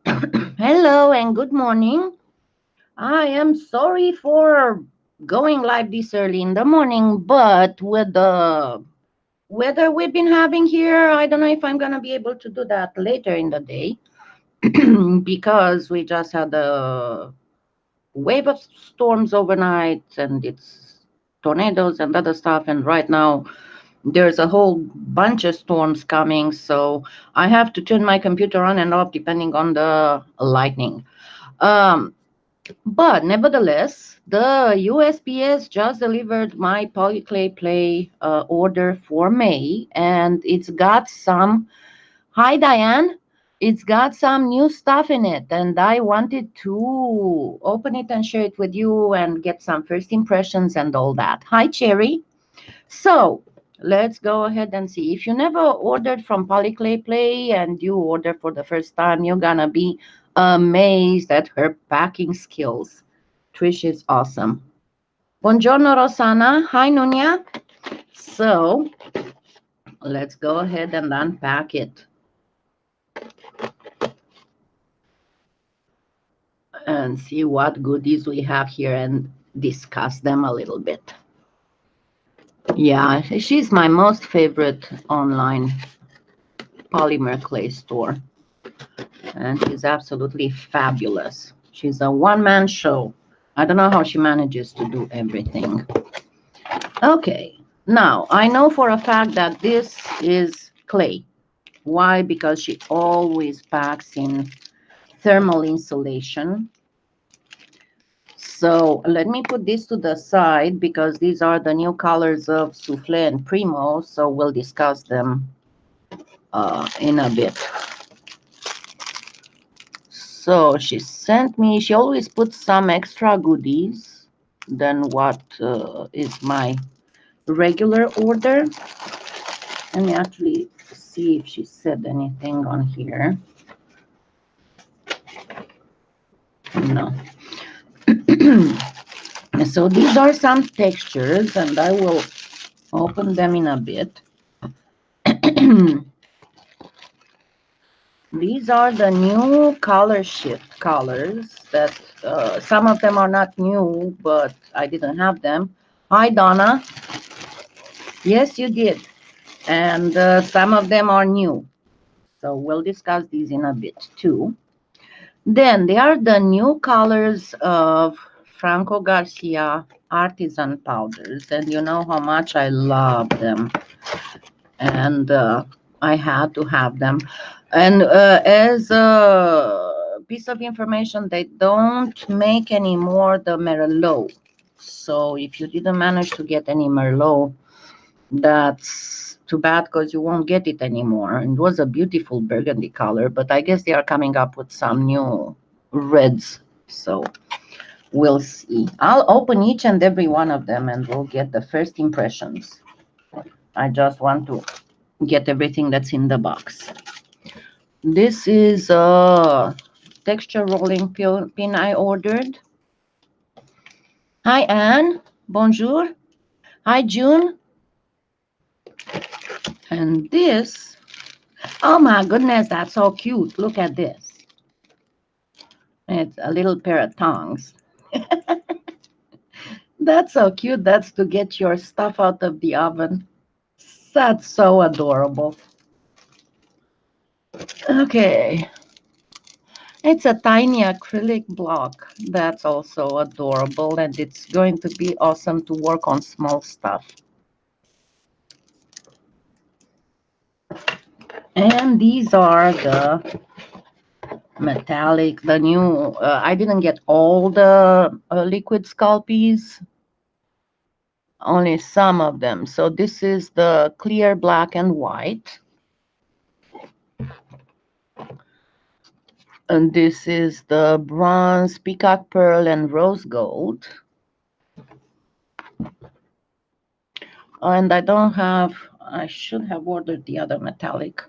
Hello and good morning. I am sorry for going live this early in the morning, but with the weather we've been having here, I don't know if I'm going to be able to do that later in the day because we just had a wave of storms overnight and it's tornadoes and other stuff. And right now, there's a whole bunch of storms coming. So I have to turn my computer on and off depending on the lightning. Um, But nevertheless, the USPS just delivered my Polyclayplay order for May, and it's got some. Hi, Diane. It's got some new stuff in it, and I wanted to open it and share it with you and get some first impressions and all that. Hi, Cherry. So let's go ahead and see. If you never ordered from Polyclayplay and you order for the first time, you're gonna be amazed at her packing skills. Trish is awesome. Buongiorno, Rosana. Hi, Nunya. So let's go ahead and unpack it and see what goodies we have here and discuss them a little bit. Yeah, she's my most favorite online polymer clay store. And she's absolutely fabulous. She's a one-man show. I don't know how she manages to do everything. Okay, now I know for a fact that this is clay. Why? Because she always packs in thermal insulation. So let me put this to the side because these are the new colors of Souffle and Premo. So we'll discuss them in a bit. So she sent me, she always puts some extra goodies than what is my regular order. Let me actually see if she said anything on here. No. So these are some textures and I will open them in a bit. These are the new color shift colors that some of them are not new, but I didn't have them. Hi, Donna. Yes, you did. And some of them are new. So we'll discuss these in a bit too. Then there are the new colors of Franco Garcia artisan powders, and you know how much I love them. And I had to have them. And as a piece of information, they don't make anymore the Merlot. So if you didn't manage to get any Merlot, that's too bad because you won't get it anymore. And it was a beautiful burgundy color, but I guess they are coming up with some new reds. So we'll see. I'll open each and every one of them and we'll get the first impressions. I just want to get everything that's in the box. This is a texture rolling pin I ordered. Hi, Anne. Bonjour. Hi, June. And this, oh my goodness, that's so cute. Look at this. It's a little pair of tongs. That's so cute. That's to get your stuff out of the oven. That's so adorable. Okay. It's a tiny acrylic block. That's also adorable, and it's going to be awesome to work on small stuff. And these are the metallic, the new, I didn't get all the liquid Sculpies, only some of them. So this is the clear black and white. And this is the bronze, peacock pearl, and rose gold. And I don't have, I should have ordered the other metallic.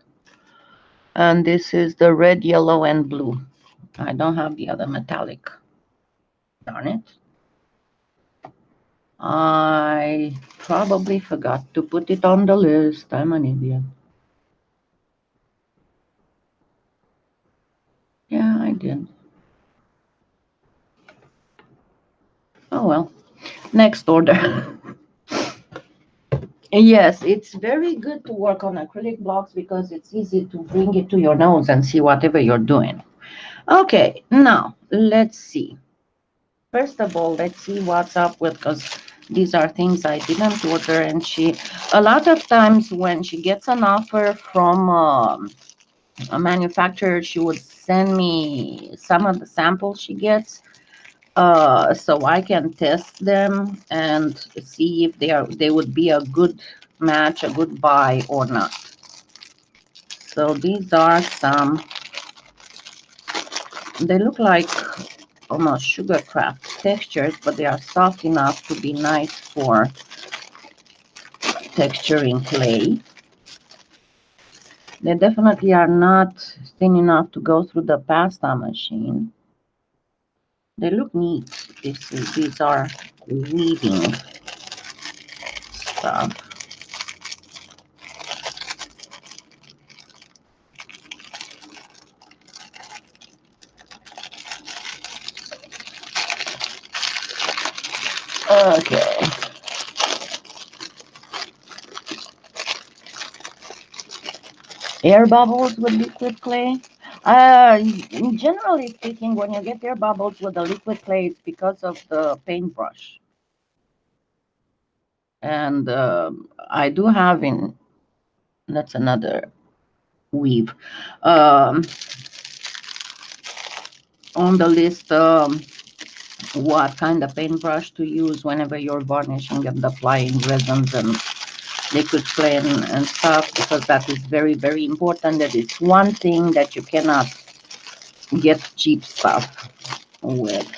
And this is the red, yellow, and blue. I don't have the other metallic. Darn it. I probably forgot to put it on the list. I'm an idiot. Yeah, I did. Oh well. Next order. Yes, it's very good to work on acrylic blocks because it's easy to bring it to your nose and see whatever you're doing. Okay, now let's see. First of all, let's see what's up with, because these are things I didn't order, and a lot of times when she gets an offer from a manufacturer, she would send me some of the samples she gets, so I can test them and see if they would be a good match, a good buy or not. So these are some, they look like almost sugar craft textures, but they are soft enough to be nice for texturing clay. They definitely are not thin enough to go through the pasta machine. They look neat. These are weaving stuff. Okay. Air bubbles with liquid clay. Generally speaking, when you get air bubbles with the liquid clay, it's because of the paintbrush. And I do have that's another weave. On the list, what kind of paintbrush to use whenever you're varnishing and applying resins and liquid clay and stuff, because that is very, very important. That is one thing that you cannot get cheap stuff with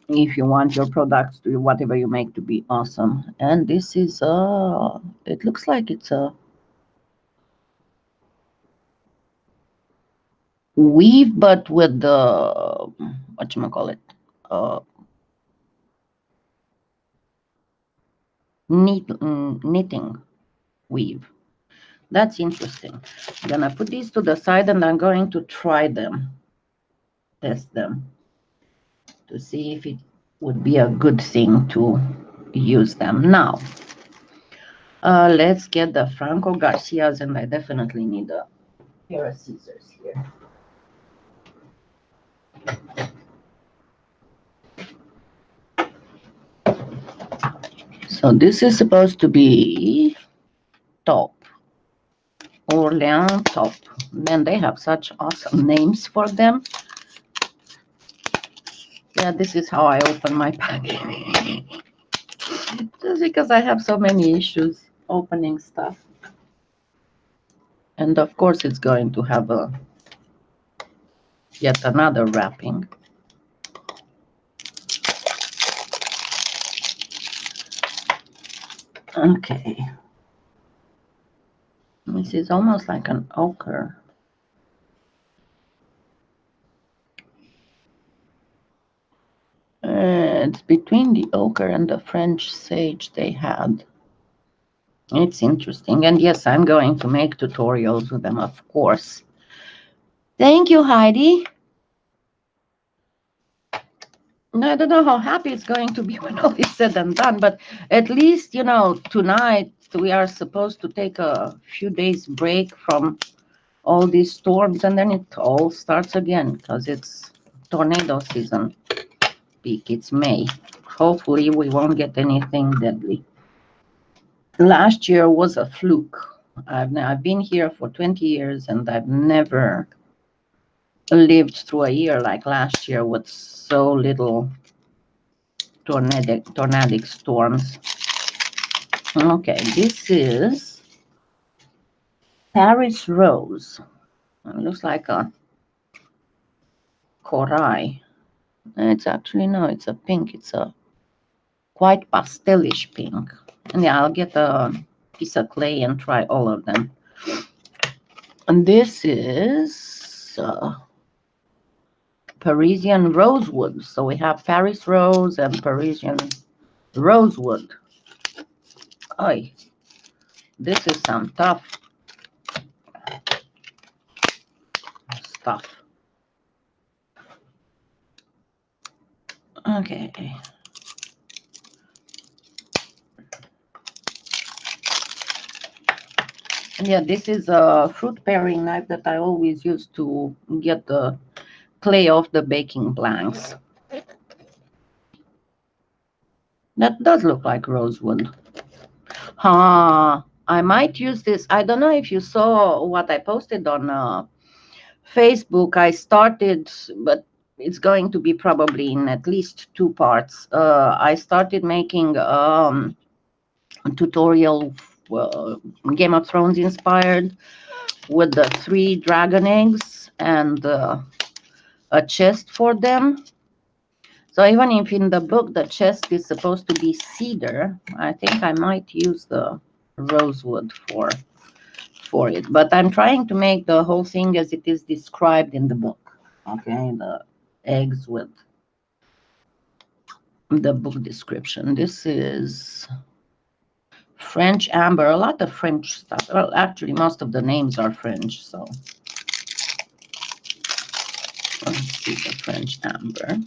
if you want your products to whatever you make to be awesome. And this is it looks like it's a weave, but with the whatchamacallit, knitting weave. That's interesting. I'm gonna put these to the side and I'm going to try them, test them, to see if it would be a good thing to use them. Now, let's get the Franco Garcias, and I definitely need a pair of scissors here. So this is supposed to be top, Orleans top. Man, they have such awesome names for them. Yeah, this is how I open my package. Just because I have so many issues opening stuff. And of course it's going to have yet another wrapping. Okay. This is almost like an ochre. It's between the ochre and the French sage they had. It's interesting. And yes, I'm going to make tutorials with them, of course. Thank you, Heidi. I don't know how happy it's going to be when all is said and done, but at least, you know, tonight we are supposed to take a few days break from all these storms, and then it all starts again because it's tornado season. Peak, it's May. Hopefully we won't get anything deadly. Last year was a fluke. I've been here for 20 years and I've never lived through a year like last year with so little tornadic storms. Okay, this is Paris Rose. It looks like a corail. It's actually, no, it's a pink. It's a quite pastelish pink. And yeah, I'll get a piece of clay and try all of them. And this is Parisian rosewood. So we have Paris rose and Parisian rosewood. This is some tough. Okay. Yeah, this is a fruit paring knife that I always use to get the clay off the baking blanks. That does look like rosewood. Huh. I might use this. I don't know if you saw what I posted on Facebook. I started, but it's going to be probably in at least 2 parts. I started making a tutorial, Game of Thrones inspired, with the 3 dragon eggs and a chest for them. So even if in the book the chest is supposed to be cedar, I think I might use the rosewood for it. But I'm trying to make the whole thing as it is described in the book. Okay, the eggs with the book description. This is French amber, a lot of French stuff. Well, actually, most of the names are French, so let's see the French amber.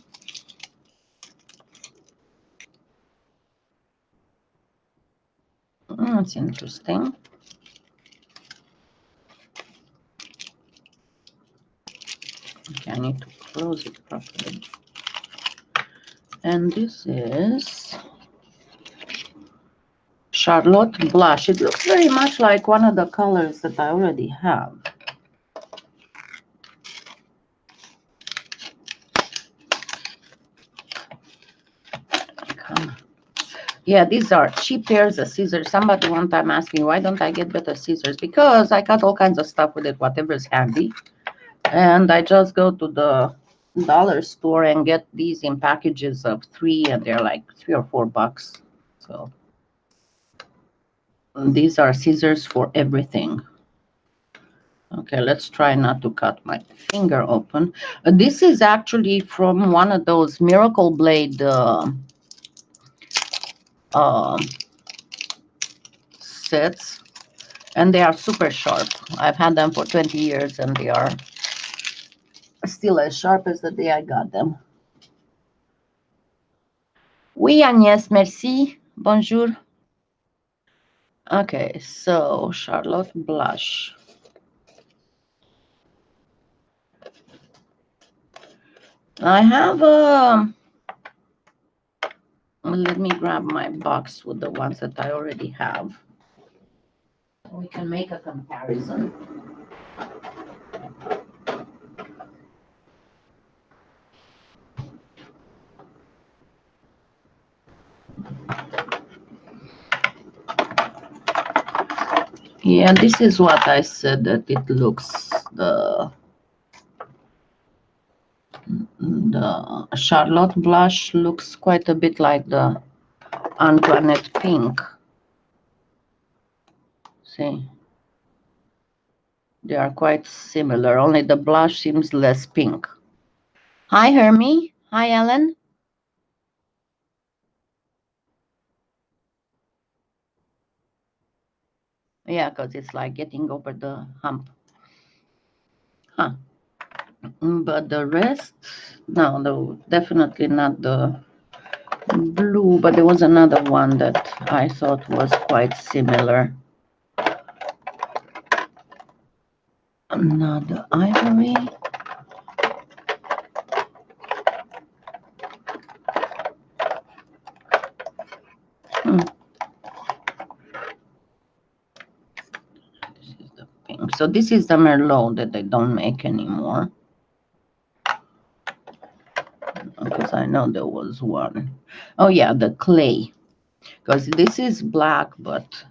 That's interesting. Okay, I need to close it properly. And this is Charlotte Blush. It looks very much like one of the colors that I already have. Yeah, these are cheap pairs of scissors. Somebody one time asked me, why don't I get better scissors? Because I cut all kinds of stuff with it, whatever's handy. And I just go to the dollar store and get these in packages of 3, and they're like $3 or $4. So these are scissors for everything. Okay, let's try not to cut my finger open. This is actually from one of those Miracle Blade sets, and they are super sharp. I've had them for 20 years, and they are still as sharp as the day I got them. Oui, Agnès, merci. Bonjour. Okay, so Charlotte Blush. I have a... Let me grab my box with the ones that I already have. We can make a comparison. Yeah, this is what I said, that it looks, the Charlotte Blush looks quite a bit like the Antoinette Pink. See, they are quite similar, only the blush seems less pink. Hi, Hermie. Hi, Ellen. Yeah, because it's like getting over the hump. Huh. But the rest, no, definitely not the blue, but there was another one that I thought was quite similar. Another ivory. This is the pink. So this is the Merlot that they don't make anymore. Because I know there was one. Oh yeah, the clay. Because this is black, but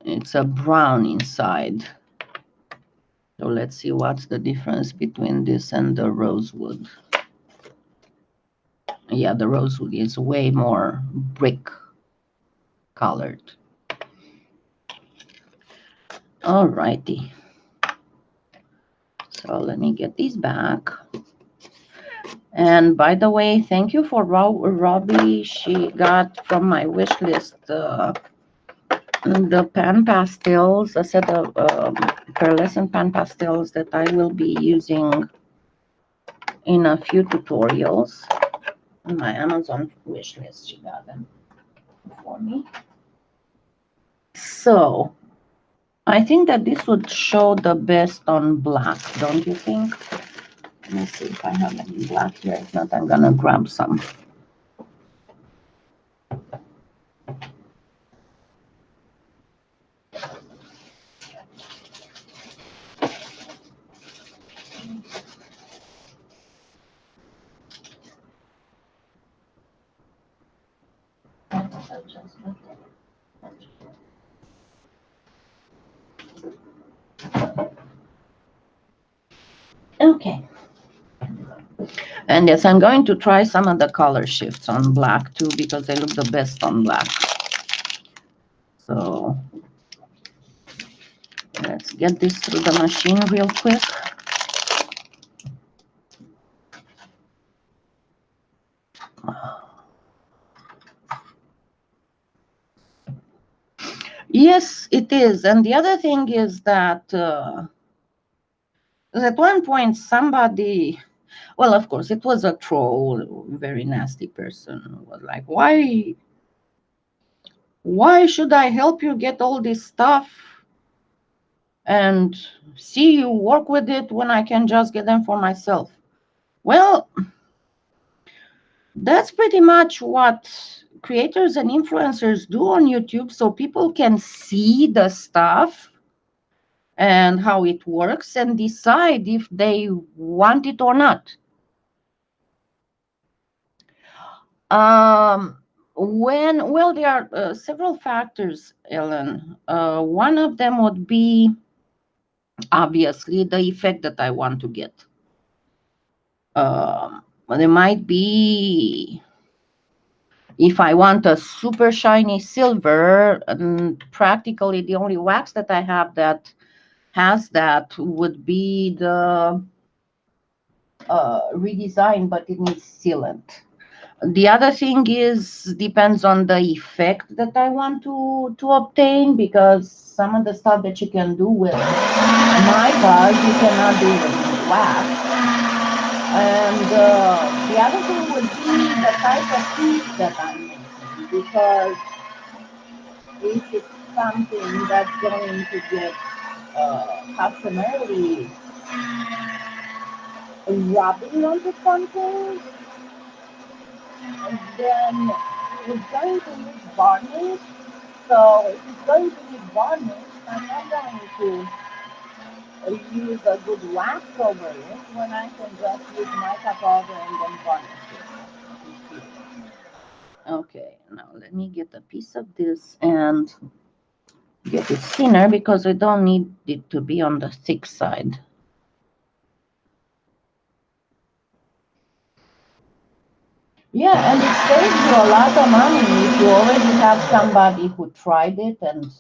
it's a brown inside. So let's see what's the difference between this and the rosewood. Yeah, the rosewood is way more brick colored. Alrighty. So let me get these back. And by the way, thank you for Robbie. She got from my wish list the pan pastels, a set of pearlescent pan pastels that I will be using in a few tutorials. On my Amazon wish list, she got them for me. So I think that this would show the best on black, don't you think? Let me see if I have any black here. If not, I'm gonna grab some. Okay. And yes, I'm going to try some of the color shifts on black too, because they look the best on black. So let's get this through the machine real quick. Yes, it is. And the other thing is that at one point somebody, well, of course, it was a troll, very nasty person, was like, why should I help you get all this stuff and see you work with it when I can just get them for myself? Well, that's pretty much what creators and influencers do on YouTube, so people can see the stuff and how it works and decide if they want it or not. Well, there are several factors, Ellen. One of them would be obviously the effect that I want to get. There might be, if I want a super shiny silver, practically the only wax that I have that has that would be the redesign, but it needs sealant. The other thing is depends on the effect that I want to obtain, because some of the stuff that you can do with mica you cannot do with wax. And the other thing would be the type of piece that I'm making, because if it's something that's going to get customarily rubbing onto something, then it's going to need varnish. So if it's going to need varnish, I'm not going to use a good wax over it when I can just use mica powder and then varnish it. Okay, now let me get a piece of this and get it thinner, because we don't need it to be on the thick side. Yeah, and it saves you a lot of money if you already have somebody who tried it and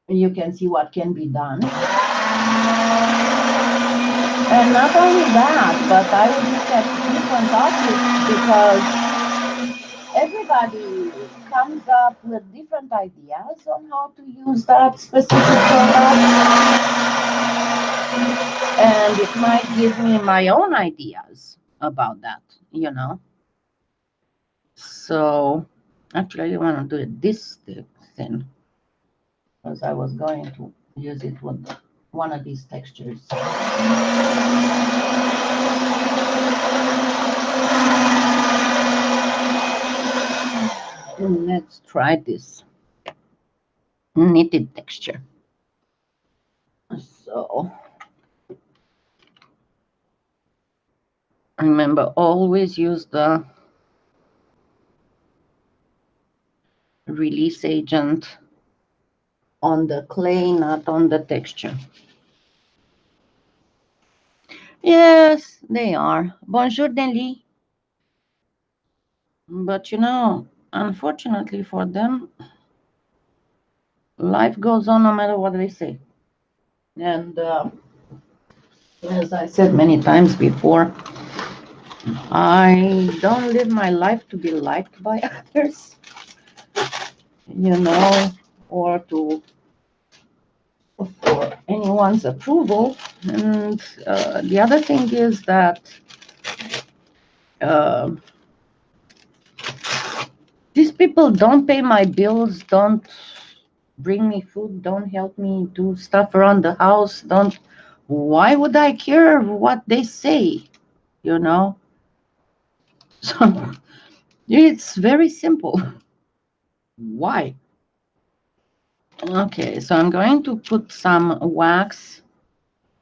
you can see what can be done. And not only that, but I would look at different optics, because everybody comes up with different ideas on how to use that specific product. And it might give me my own ideas about that, you know. So actually I want to do it this thin, because I was going to use it with one of these textures. Let's try this knitted texture. So remember, always use the release agent on the clay, not on the texture. Yes, they are. Bonjour, Nelly. But you know, unfortunately for them, life goes on no matter what they say. And as I said many times before, I don't live my life to be liked by others, you know, or for anyone's approval. And the other thing is that uh, these people don't pay my bills, don't bring me food, don't help me do stuff around the house, don't. Why would I care what they say? You know? So it's very simple. Why? Okay, so I'm going to put some wax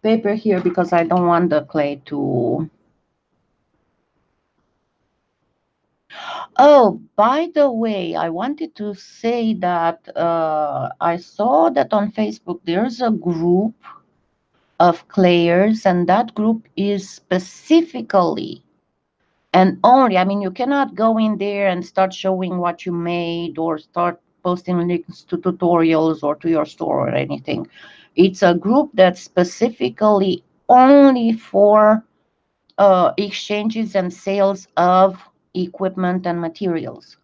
paper here because I don't want the clay to. Oh, by the way, I wanted to say that I saw that on Facebook there's a group of clayers, and that group is specifically and only, I mean, you cannot go in there and start showing what you made or start posting links to tutorials or to your store or anything. It's a group that's specifically only for exchanges and sales of equipment and materials.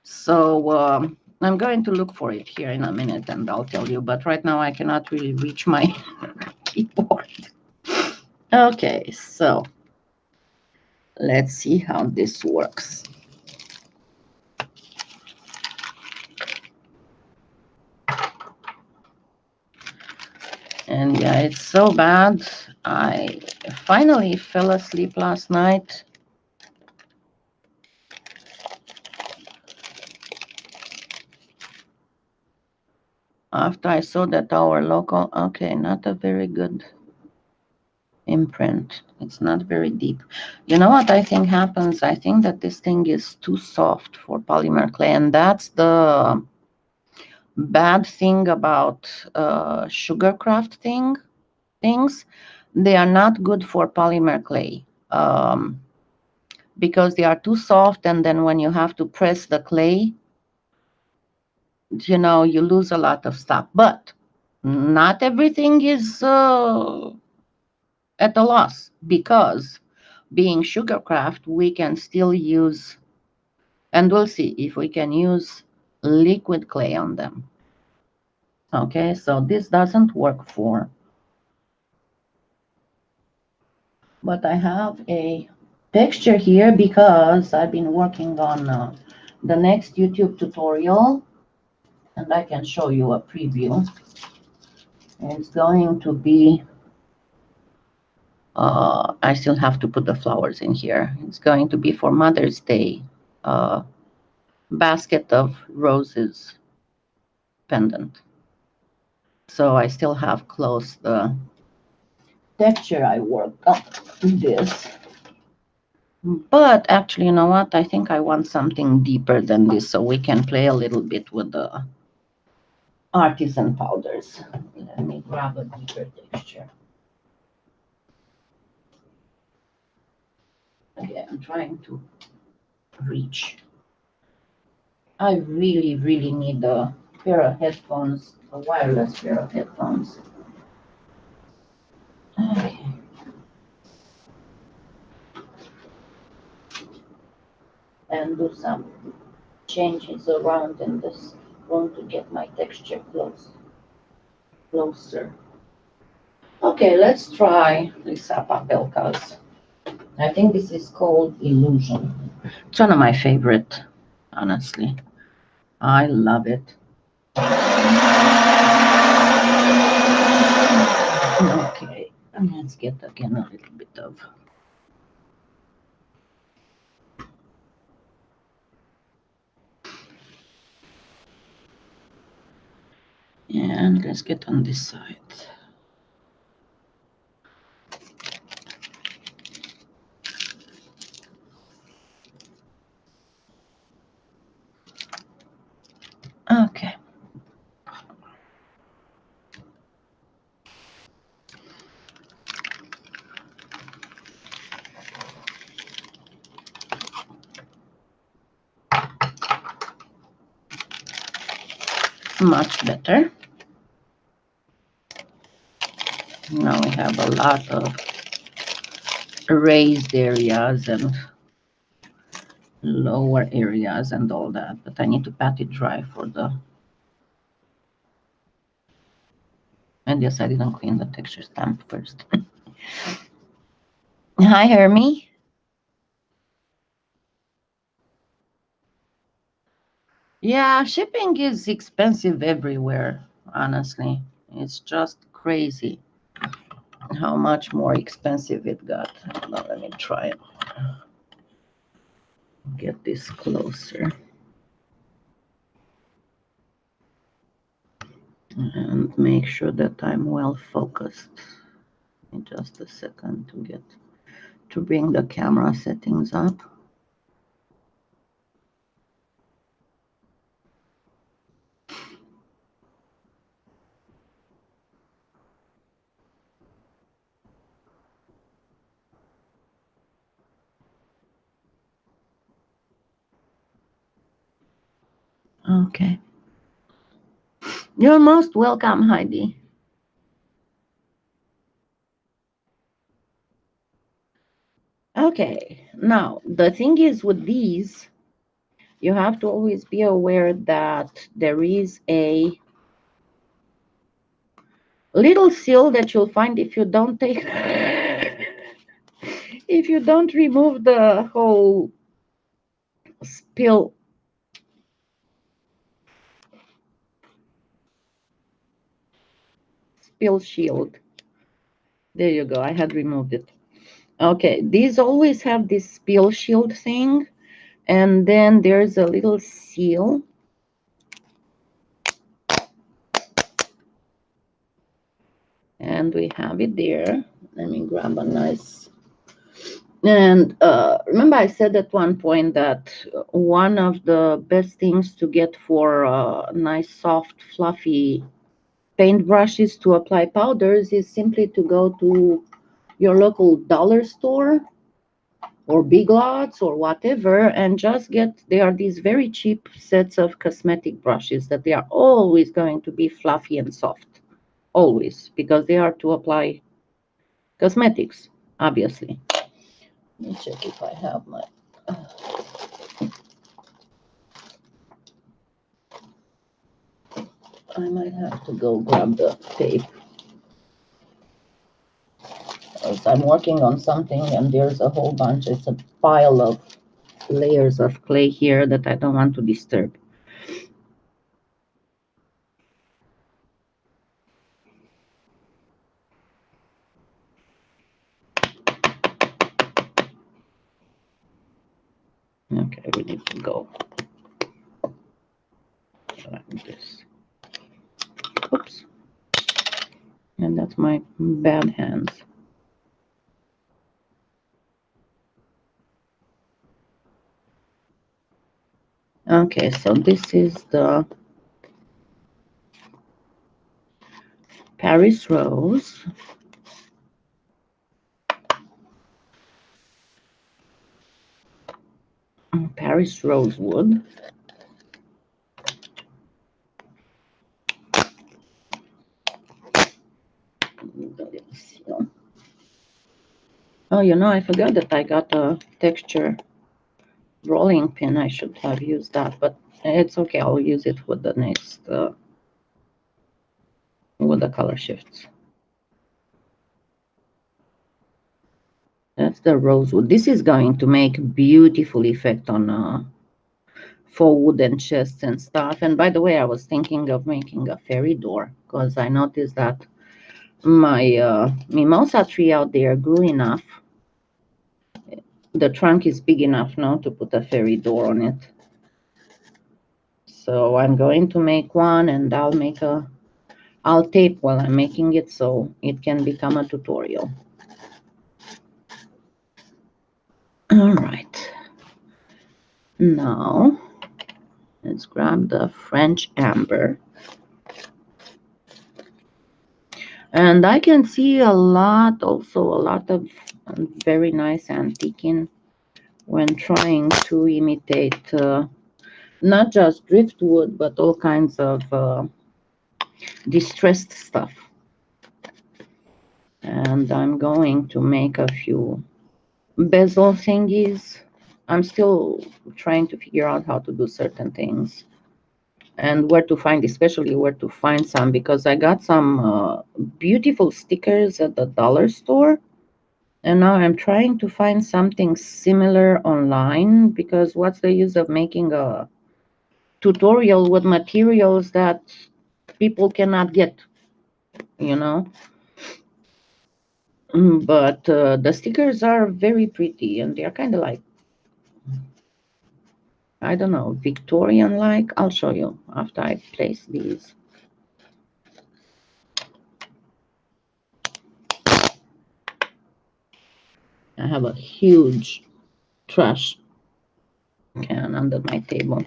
So I'm going to look for it here in a minute and I'll tell you, but right now I cannot really reach my keyboard. Okay, so let's see how this works. And yeah, it's so bad. I finally fell asleep last night. After I saw that our local, okay, not a very good imprint. It's not very deep. You know what I think happens? I think that this thing is too soft for polymer clay, and that's the bad thing about sugarcraft things. They are not good for polymer clay because they are too soft, and then when you have to press the clay, you know, you lose a lot of stuff. But not everything is at a loss, because being sugarcraft, we can still use, and we'll see if we can use liquid clay on them. Okay, so this doesn't work for, but I have a texture here because I've been working on the next YouTube tutorial, and I can show you a preview. It's going to be I still have to put the flowers in here. It's going to be for Mother's Day basket of roses pendant. So I still have close the texture I worked on this. But actually, you know what? I think I want something deeper than this so we can play a little bit with the artisan powders. Let me grab a deeper texture. Okay, I'm trying to reach. I really, really need a pair of headphones, a wireless pair of headphones. Okay. And do some changes around in this room to get my texture closer. Okay, let's try Lisa Papelka's. I think this is called Illusion. It's one of my favorite, honestly. I love it. Okay, and let's get again a little bit of. And let's get on this side. Okay. Much better. Now we have a lot of raised areas and lower areas and all that, but I need to pat it dry for the. I guess I didn't clean the texture stamp first. Hi, Hermie. Yeah, shipping is expensive everywhere, honestly. It's just crazy how much more expensive it got. Now let me try it. Get this closer. And make sure that I'm well focused. In just a second to bring the camera settings up. Okay. You're most welcome, Heidi. Okay, now the thing is with these, you have to always be aware that there is a little seal that you'll find if you don't take if you don't remove the whole spill shield. There you go, I had removed it. Okay, these always have this spill shield thing, and then there's a little seal. And we have it there. Let me grab a nice. And remember I said at one point that one of the best things to get for nice, soft, fluffy paint brushes to apply powders is simply to go to your local dollar store or Big Lots or whatever and just get, they are these very cheap sets of cosmetic brushes that they are always going to be fluffy and soft. Always, because they are to apply cosmetics, obviously. Let me check if I have my... I might have to go grab the tape. Because I'm working on something and there's a whole bunch. It's a pile of layers of clay here that I don't want to disturb. Okay, we need to go like this. Oops. And that's my bad hands. Okay, so this is the Paris Rose. Paris Rosewood. Oh, you know, I forgot that I got a texture rolling pin. I should have used that, but it's okay. I'll use it with the next, with the color shifts. That's the rosewood. This is going to make beautiful effect on for wooden chests and stuff. And by the way, I was thinking of making a fairy door because I noticed that my mimosa tree out there grew enough. The trunk is big enough now to put a fairy door on it. So I'm going to make one, and I'll tape while I'm making it so it can become a tutorial. All right. Now, let's grab the French amber. And I can see a lot of very nice antiquing when trying to imitate not just driftwood, but all kinds of distressed stuff. And I'm going to make a few bezel thingies. I'm still trying to figure out how to do certain things. and where to find, especially where to find some, because I got some beautiful stickers at the dollar store, and now I'm trying to find something similar online, because what's the use of making a tutorial with materials that people cannot get, you know? But the stickers are very pretty, and they're kind of like, I don't know, Victorian like. I'll show you after I place these. I have a huge trash can under my table.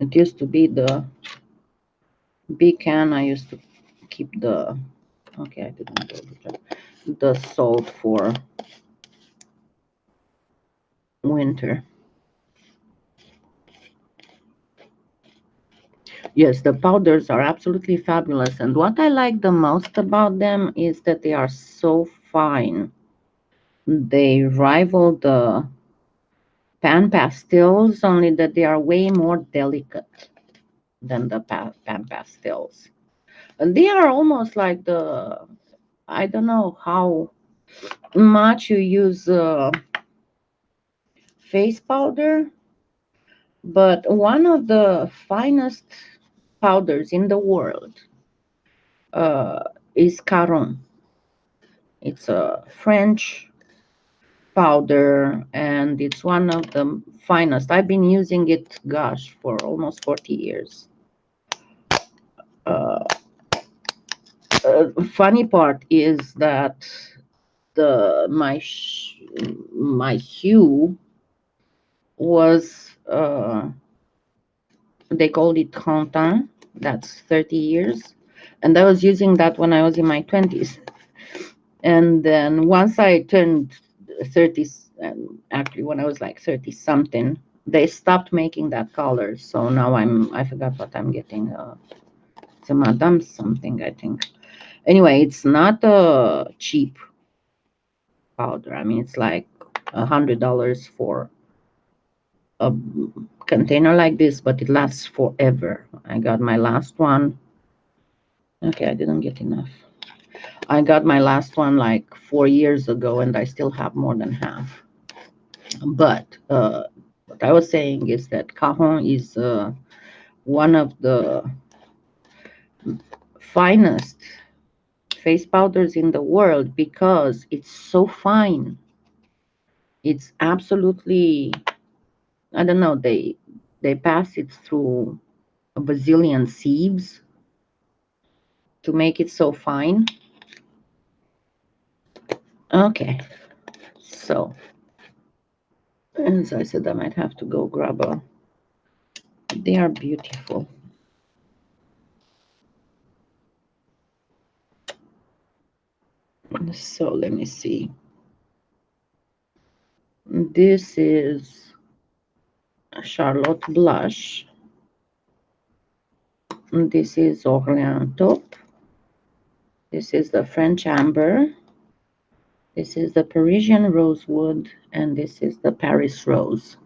It used to be the big can. I used to keep the, okay, I didn't do the salt for winter. Yes, the powders are absolutely fabulous. And what I like the most about them is that they are so fine. They rival the pan pastels, only that they are way more delicate than the pan pastels. And they are almost like the, I don't know how much you use face powder, but one of the finest powders in the world uh, is Caron. It's a French powder, and it's one of the finest. I've been using it, gosh, for almost 40 years. Uh, Funny part is that the my hue was they called it 30 ans. That's 30 years, and I was using that when I was in my 20s. And then once I turned 30, actually when I was like 30 something, they stopped making that color. So now I forgot what I'm getting. It's a Madame something, I think. Anyway, it's not a cheap powder. I mean, it's like $100 for a container like this, but it lasts forever. I got my last one. Okay, I didn't get enough. I got my last one like 4 years ago, and I still have more than half. But what I was saying is that Cajon is one of the finest face powders in the world because it's so fine. It's absolutely, I don't know, they pass it through a bazillion sieves to make it so fine. Okay, so as I said, I might have to go grab a, they are beautiful. So let me see. This is Charlotte Blush. This is Orléans Taupe. This is the French Amber. This is the Parisian Rosewood. And this is the Paris Rose.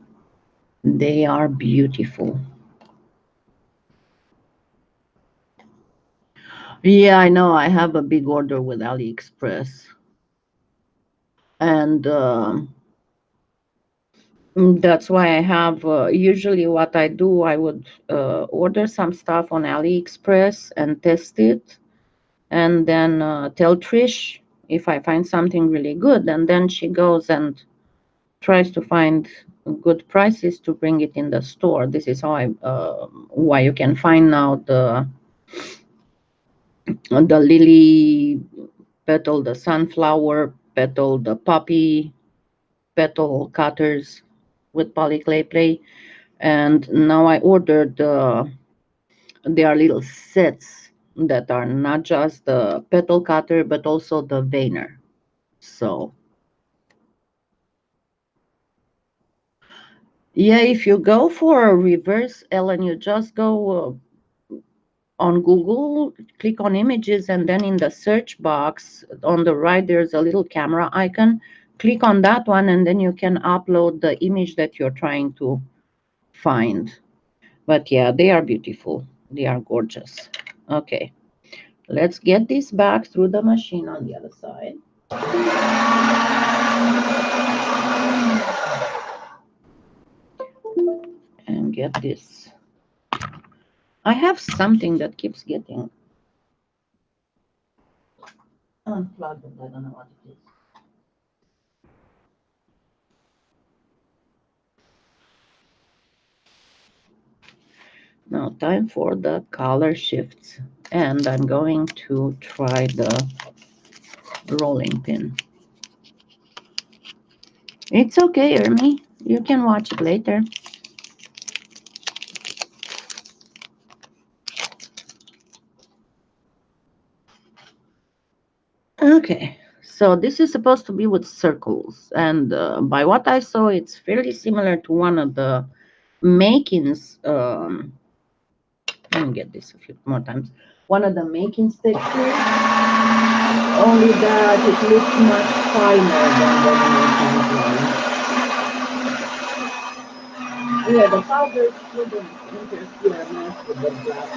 They are beautiful. Yeah, I know. I have a big order with AliExpress. And that's why I have, usually what I do, I would order some stuff on AliExpress and test it, and then tell Trish if I find something really good, and then she goes and tries to find good prices to bring it in the store. This is how why you can find now the lily petal, the sunflower petal, the poppy petal cutters with Polyclayplay. And now I ordered there are little sets that are not just the petal cutter but also the veiner. So yeah, if you go for a reverse Ellen, you just go on Google, click on images, and then in the search box on the right, there's a little camera icon. Click on that one, and then you can upload the image that you're trying to find. But yeah, they are beautiful. They are gorgeous. Okay, let's get this back through the machine on the other side. And get this. I have something that keeps getting unplugged, and I don't know what it is. Now time for the color shifts, and I'm going to try the rolling pin. It's okay, Ermi. You can watch it later. Okay, so this is supposed to be with circles, and by what I saw, it's fairly similar to one of the makings. Let me get this a few more times. One of the makings textures, only that it looks much finer than the makings one. Yeah, the powder shouldn't interfere much with the black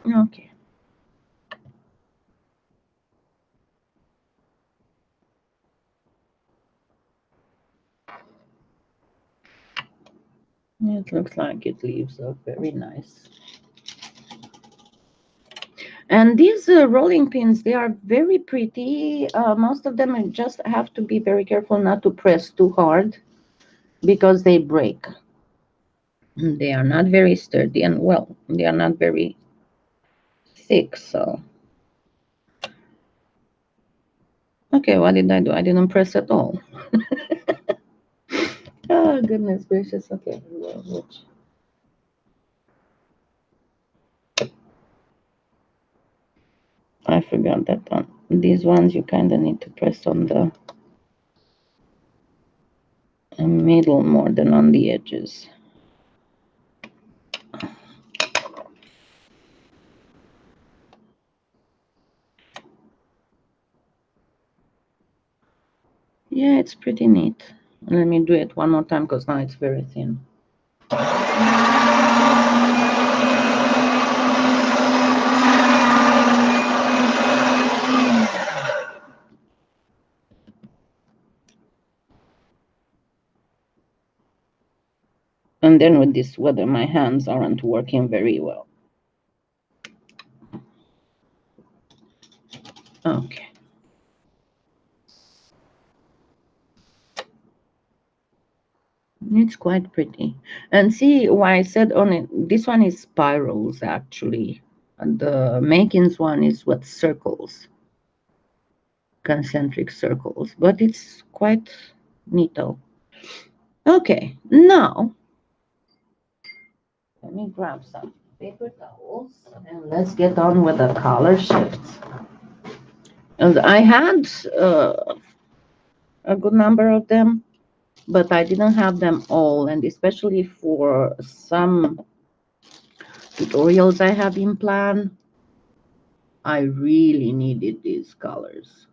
one. Okay. It looks like it leaves a very nice. And these rolling pins, they are very pretty. Most of them just have to be very careful not to press too hard because they break. They are not very sturdy, and well, they are not very thick, so. Okay, what did I do? I didn't press at all. Oh, goodness gracious. Okay, which? I forgot that one. These ones you kind of need to press on the middle more than on the edges. Yeah, it's pretty neat. Let me do it one more time because now it's very thin. And then with this weather, my hands aren't working very well. Okay. It's quite pretty. And see why I said on it, this one is spirals actually. And the makings one is what circles, concentric circles, but it's quite neato. Okay, now let me grab some paper towels and let's get on with the color shifts. And I had a good number of them, but I didn't have them all, and especially for some tutorials I have in plan, I really needed these colors.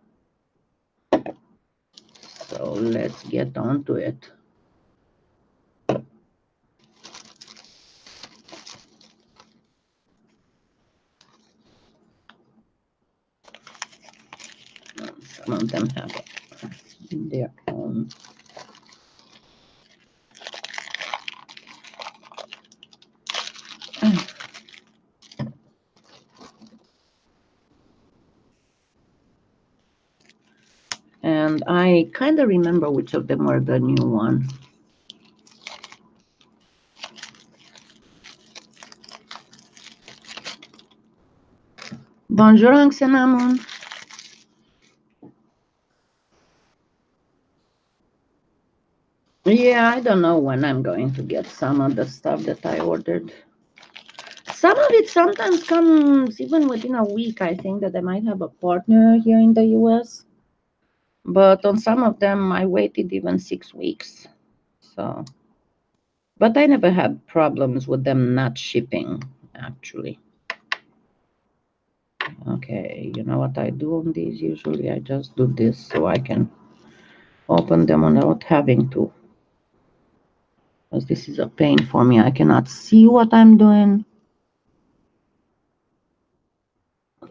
So let's get on to it. Some of them have their own. And I kind of remember which of them were the new one. Bonjour, Cinnamon. Yeah, I don't know when I'm going to get some of the stuff that I ordered. Some of it sometimes comes even within a week. I think that I might have a partner here in the US. But on some of them, I waited even 6 weeks. So, but I never had problems with them not shipping, actually. Okay, you know what I do on these? Usually I just do this so I can open them without having to. Because this is a pain for me. I cannot see what I'm doing.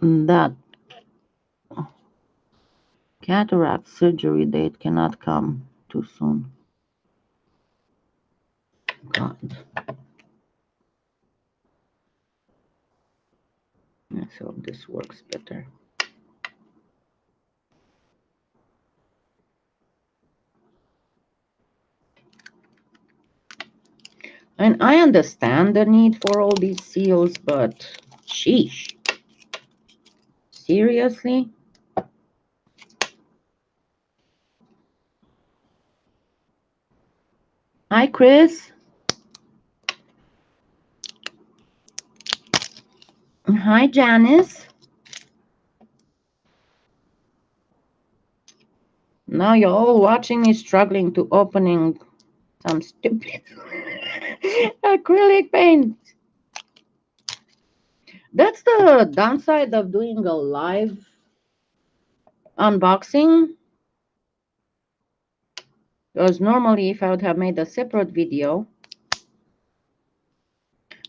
That cataract surgery date cannot come too soon. God. Let's hope this works better. And I understand the need for all these seals, but sheesh. Seriously? Hi, Chris. Hi, Janice. Now you're all watching me struggling to opening some stupid acrylic paint. That's the downside of doing a live unboxing. Because normally if I would have made a separate video,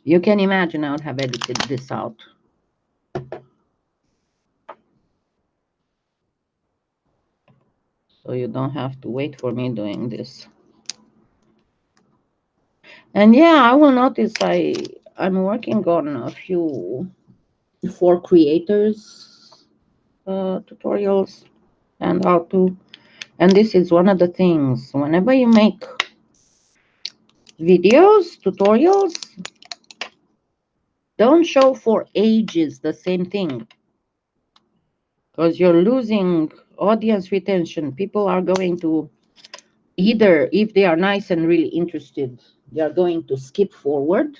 you can imagine I would have edited this out. So you don't have to wait for me doing this. And yeah, I will notice I'm working on a few for creators tutorials and how to. And this is one of the things. Whenever you make videos, tutorials, don't show for ages the same thing. Because you're losing audience retention. People are going to either, if they are nice and really interested, they are going to skip forward,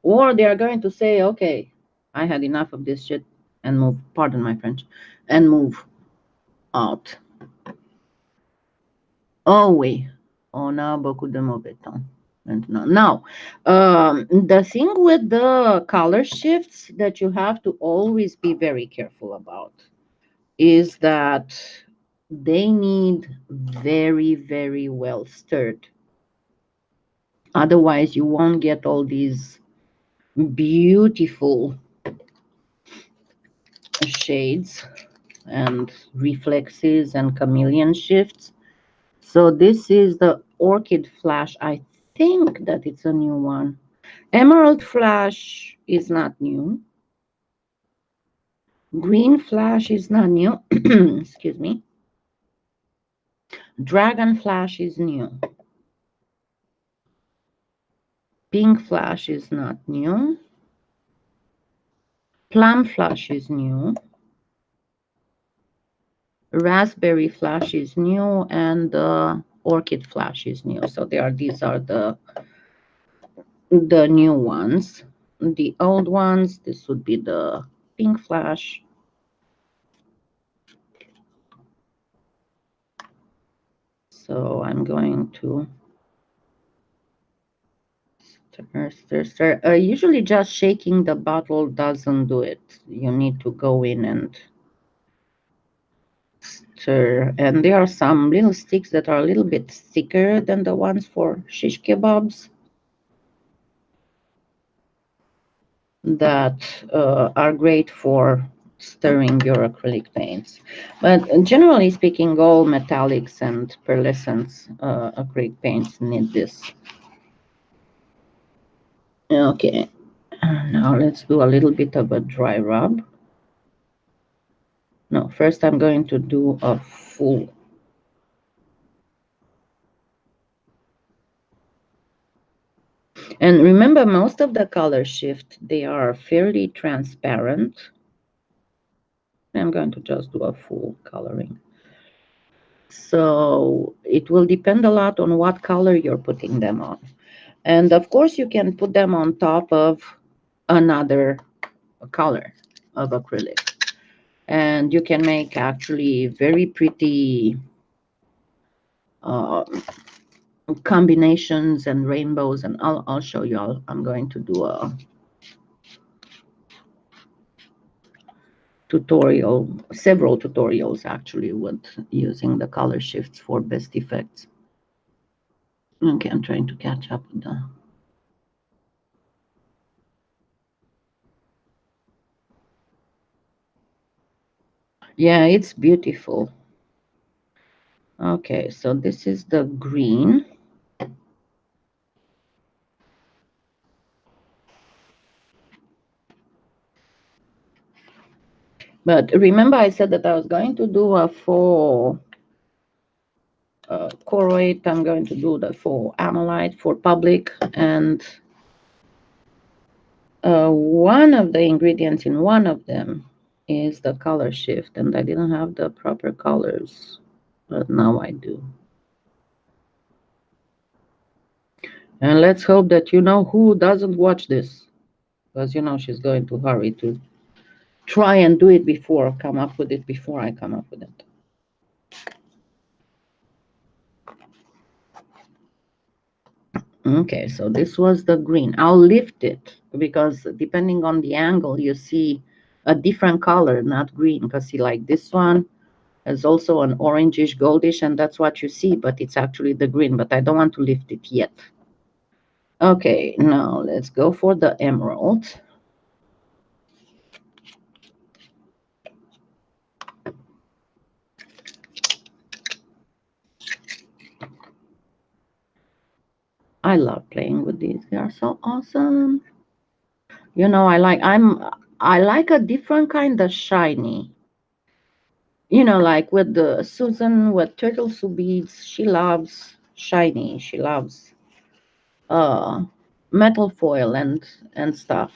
or they are going to say, okay, I had enough of this shit, and move, pardon my French, and move out. Oh oui, on a beaucoup de mauvais temps. Now, the thing with the color shifts that you have to always be very careful about is that they need very, very well stirred. Otherwise, you won't get all these beautiful shades and reflexes and chameleon shifts. So this is the Orchid Flash. I think that it's a new one. Emerald Flash is not new. Green Flash is not new. Excuse me. Dragon Flash is new. Pink Flash is not new. Plum Flash is new. Raspberry Flash is new, and Orchid Flash is new. So these are the new ones. The old ones, this would be the Pink Flash. So I'm going to stir. Usually just shaking the bottle doesn't do it. You need to go in and stir. And there are some little sticks that are a little bit thicker than the ones for shish kebabs that are great for stirring your acrylic paints. But generally speaking, all metallics and pearlescents acrylic paints need this. Okay, now let's do a little bit of a dry rub. No, first I'm going to do a full. And remember, most of the color shift, they are fairly transparent. I'm going to just do a full coloring. So it will depend a lot on what color you're putting them on. And of course, you can put them on top of another color of acrylic. And you can make actually very pretty combinations and rainbows, and I'll show you. I'm going to do a tutorial, several tutorials actually, with using the color shifts for best effects. Okay, I'm trying to catch up with the... Yeah, it's beautiful. Okay, so this is the green. But remember I said that I was going to do a faux choroid. I'm going to do the faux amylite for public, and one of the ingredients in one of them is the color shift, and I didn't have the proper colors, but now I do. And let's hope that who doesn't watch this, because she's going to hurry to try and do it before, come up with it before I come up with it. Okay, so this was the green. I'll lift it because depending on the angle, you see a different color, not green. Because see, like this one is also an orangish, goldish, and that's what you see, but it's actually the green. But I don't want to lift it yet. Okay, now let's go for the emerald. I love playing with these. They are so awesome. I like a different kind of shiny. Like with the Susan with turtle soup beads, she loves shiny. She loves uh metal foil and stuff,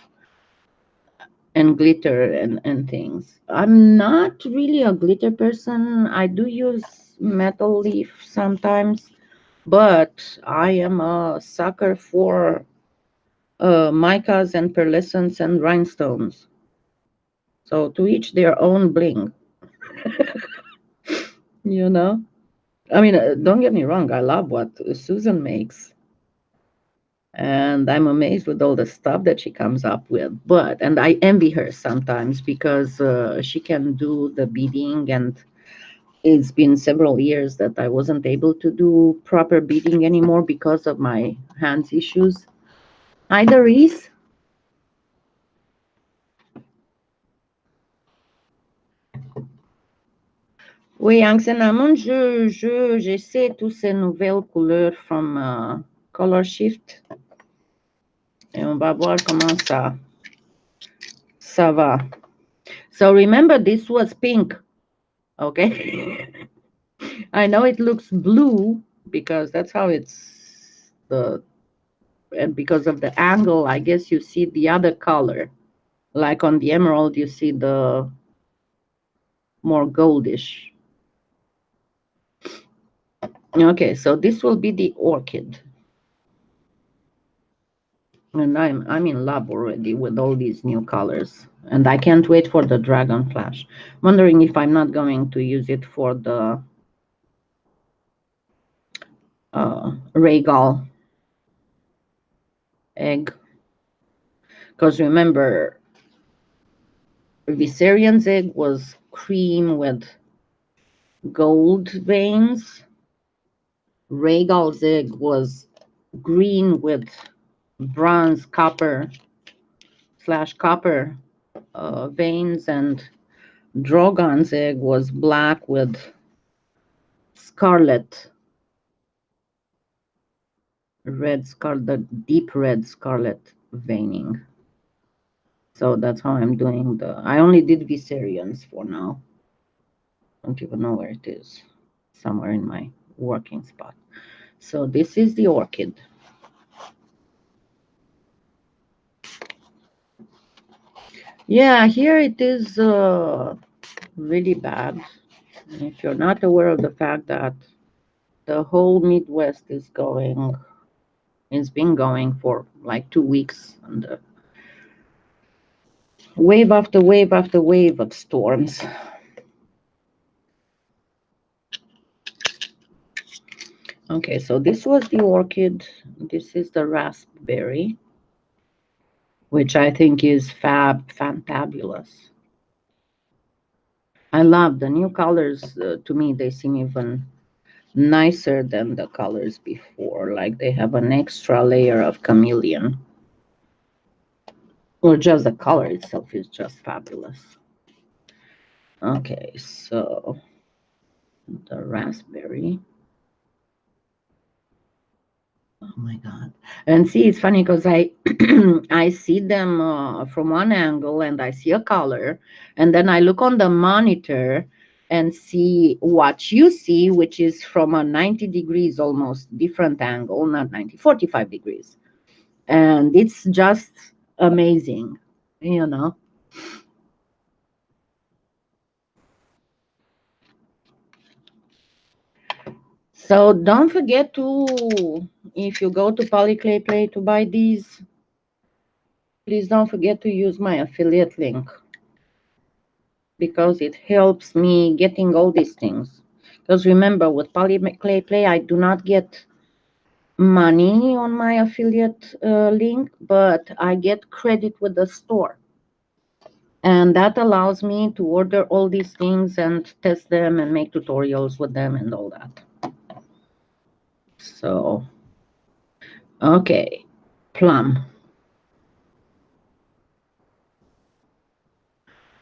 and glitter and things. I'm not really a glitter person. I do use metal leaf sometimes, but I am a sucker for micas and pearlescents and rhinestones. So to each their own bling, you know. I mean, don't get me wrong. I love what Susan makes, and I'm amazed with all the stuff that she comes up with. And I envy her sometimes because she can do the beading, and it's been several years that I wasn't able to do proper beading anymore because of my hands issues. Hi, Doris. Oui, en cinnamon, j'essaie toutes ces nouvelles couleurs from Color Shift. Et on va voir comment ça va. So remember, this was pink, okay? I know it looks blue because that's how it's and because of the angle, I guess you see the other color. Like on the emerald, you see the more goldish. Okay, so this will be the orchid. And I'm in love already with all these new colors. And I can't wait for the dragon flash. Wondering if I'm not going to use it for the regal egg. Because remember, Viserian's egg was cream with gold veins. Regal's egg was green with bronze copper / copper veins, and Drogon's egg was black with scarlet, deep red scarlet veining. So that's how I'm doing I only did Viserians for now. Don't even know where it is. Somewhere in my working spot. So this is the orchid. Yeah, here it is really bad. If you're not aware of the fact that the whole Midwest it's been going for like 2 weeks, and Wave after wave after wave of storms. Okay, so this was the orchid. This is the raspberry, which I think is fantabulous. I love the new colors. To me, they seem even nicer than the colors before. Like they have an extra layer of chameleon. Or just the color itself is just fabulous. Okay, so the raspberry. Oh my God. And see, it's funny because I I see them from one angle and I see a color, and then I look on the monitor and see what you see, which is from a 90 degrees almost different angle, not 90, 45 degrees. And it's just amazing, you know. So don't forget to, if you go to Polyclayplay to buy these, please don't forget to use my affiliate link, because it helps me getting all these things. Because remember, with Polyclayplay, I do not get money on my affiliate link, but I get credit with the store. And that allows me to order all these things and test them and make tutorials with them and all that. So, okay, plum.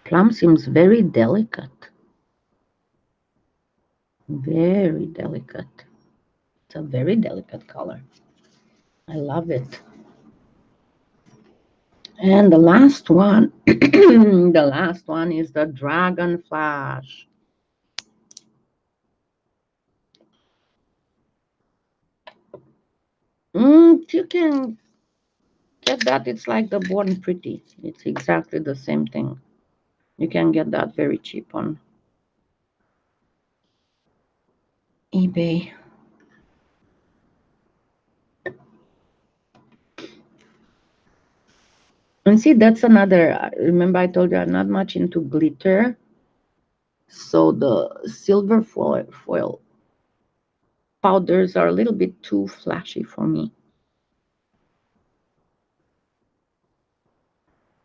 Plum seems very delicate. Very delicate. It's a very delicate color. I love it. And the last one, the last one is the Dragon Flash. You can get that. It's like the Born Pretty. It's exactly the same thing. You can get that very cheap on eBay. And see, that's another. Remember, I told you I'm not much into glitter. So the silver foil powders are a little bit too flashy for me.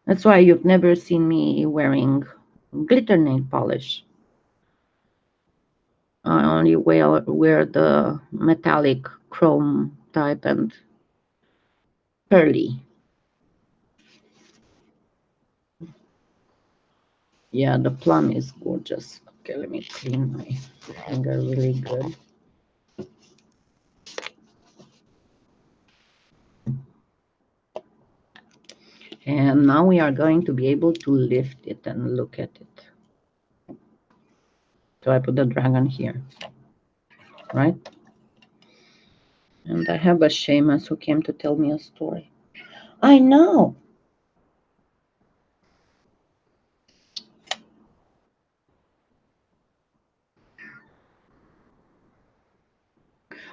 That's why you've never seen me wearing glitter nail polish. I only wear the metallic chrome type and pearly. Yeah, the plum is gorgeous. Okay, let me clean my finger really good. And now we are going to be able to lift it and look at it. So I put the dragon here, right? And I have a shamus who came to tell me a story. I know.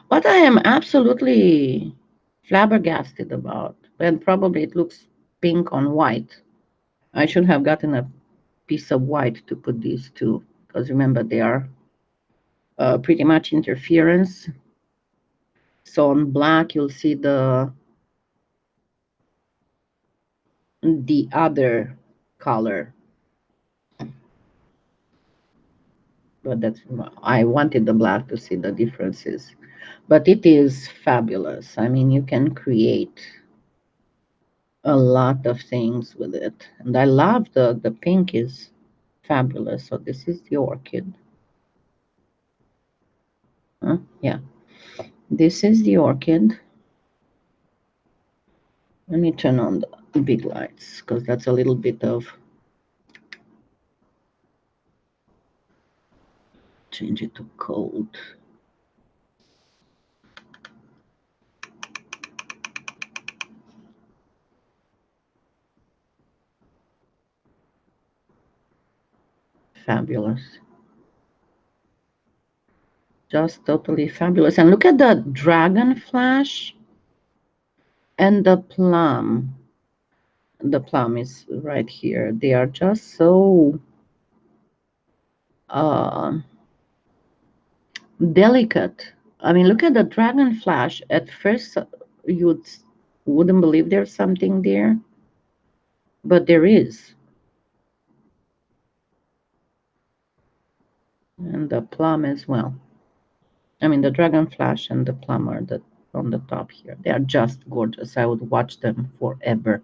What I am absolutely flabbergasted about, and probably it looks pink on white. I should have gotten a piece of white to put these two, because remember they are pretty much interference. So on black you'll see the other color, but that's, I wanted the black to see the differences. But it is fabulous. I mean, you can create a lot of things with it, and I love the pink is fabulous. So this is the orchid. Yeah, this is the orchid. Let me turn on the big lights because that's a little bit of, change it to cold. Fabulous. Just totally fabulous. And look at the dragon flash and the plum. the plum is right here. They are just so delicate. I mean, look at the dragon flash. At first, you wouldn't believe there's something there, but there is. And the plum as well. I mean, the dragon flash and the plum are on the top here. They are just gorgeous. I would watch them forever.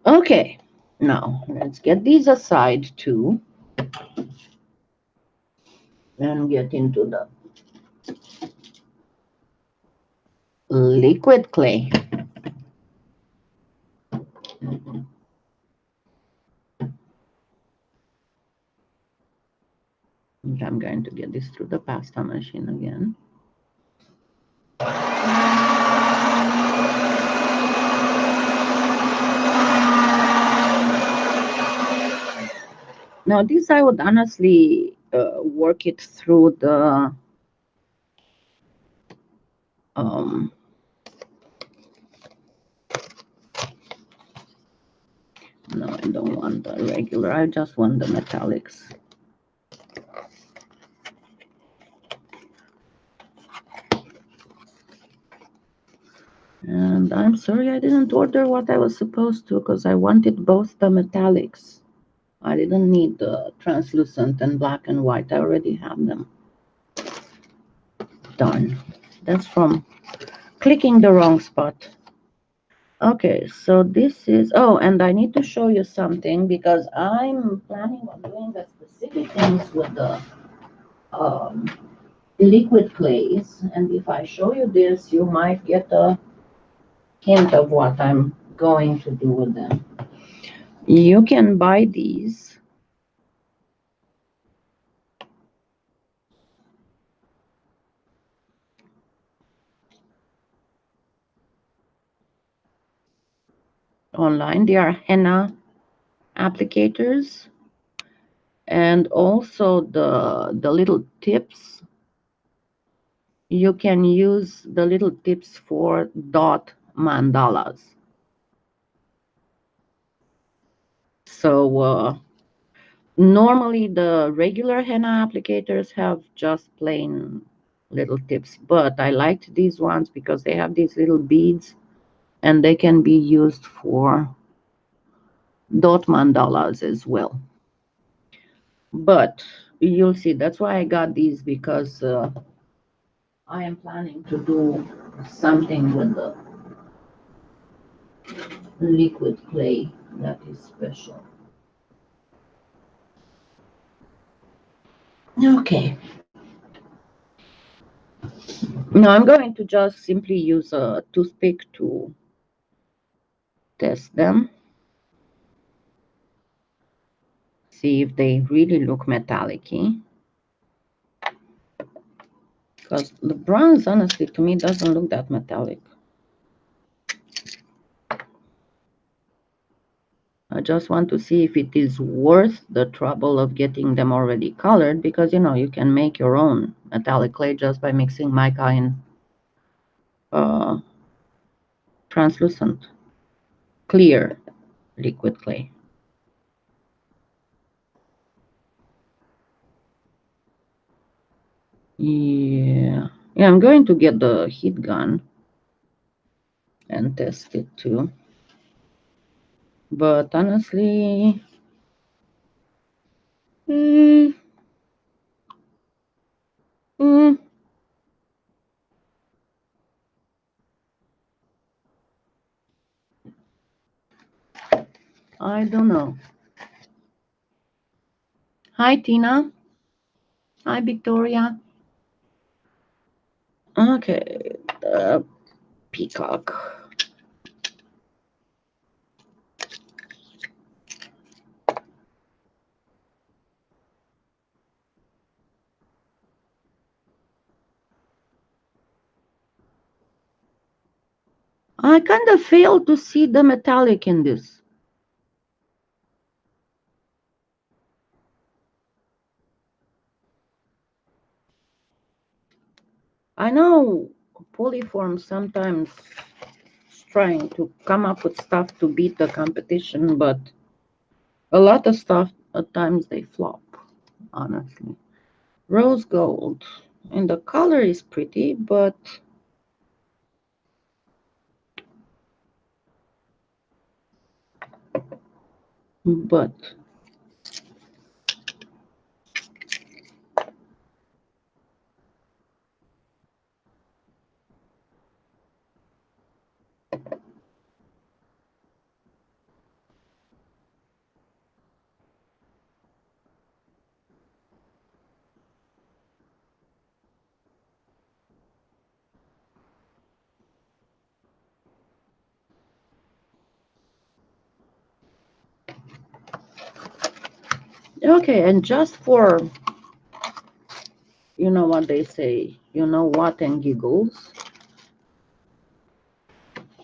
Okay, now let's get these aside too and get into the liquid clay. I'm going to get this through the pasta machine again. Now this I would honestly work it through the um, no, I don't want the regular, I just want the metallics. And I'm sorry I didn't order what I was supposed to because I wanted both the metallics. I didn't need the translucent and black and white. I already have them. Darn. That's from clicking the wrong spot. Okay, so this is, oh, and I need to show you something because I'm planning on doing the specific things with the um, liquid clays. And if I show you this, you might get a hint of what I'm going to do with them. You can buy these online. They are henna applicators, and also the little tips. You can use the little tips for dot mandalas. So normally the regular henna applicators have just plain little tips, but I liked these ones because they have these little beads and they can be used for dot mandalas as well. But you'll see, that's why I got these, because I am planning to do something with the liquid clay that is special. Okay. Now I'm going to just simply use a toothpick to test them. See if they really look metallic-y. Because the bronze, honestly, to me, doesn't look that metallic. I just want to see if it is worth the trouble of getting them already colored, because, you know, you can make your own metallic clay just by mixing mica in translucent, clear liquid clay. Yeah, I'm going to get the heat gun and test it too. But honestly, I don't know. Hi, Tina. Hi, Victoria. Okay, the peacock. I kind of failed to see the metallic in this. I know polyform sometimes trying to come up with stuff to beat the competition, but a lot of stuff at times they flop, honestly. Rose gold. And the color is pretty, but okay. And just for, you know what they say, you know what, and giggles,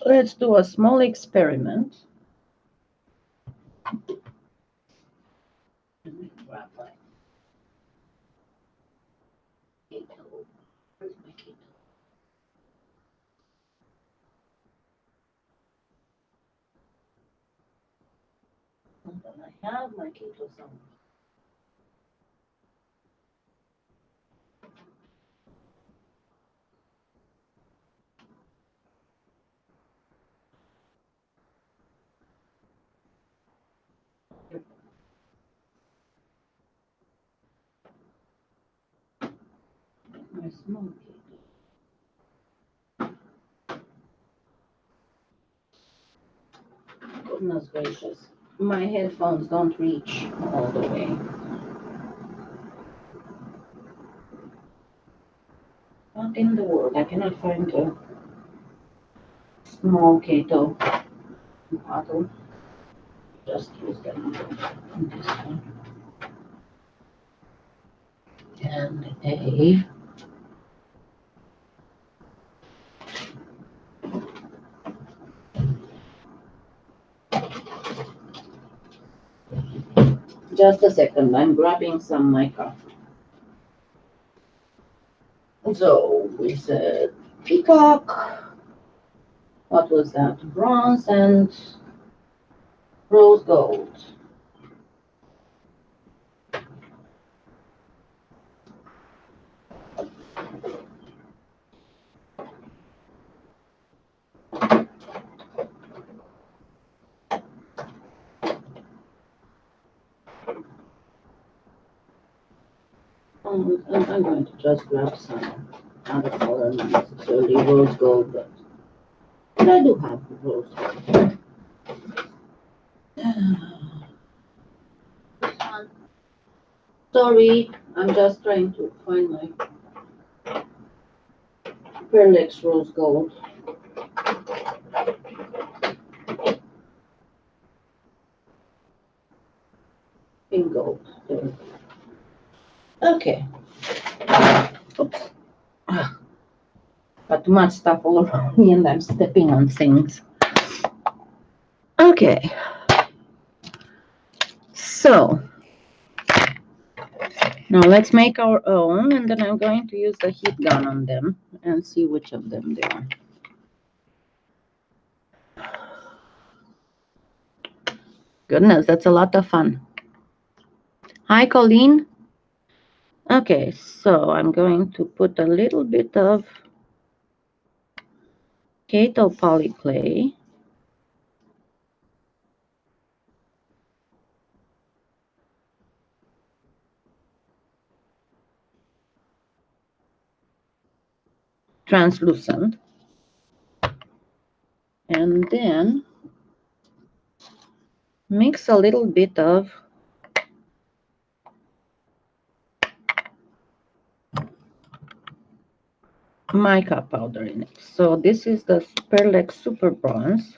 let's do a small experiment. Let me grab my keto. Where's my keto? Hold on, I have my keto somewhere. My small keto. Goodness gracious. My headphones don't reach all the way. What in the world? I cannot find a small keto bottle. Just use them. This one. And a just a second, I'm grabbing some mica. So we said peacock. What was that? Bronze and rose gold. And I'm going to just grab some other color, not necessarily rose gold, but I do have rose gold. Sorry, I'm just trying to find my Perlex rose gold. Pink gold. There. Okay. Oops. Got too much stuff all around me and I'm stepping on things. Okay. So now let's make our own, and then I'm going to use the heat gun on them and see which of them they are. Goodness, that's a lot of fun. Hi, Colleen. Okay, so I'm going to put a little bit of Keto Polyclay. Translucent. And then mix a little bit of mica powder in it. So this is the Perlex Super Bronze.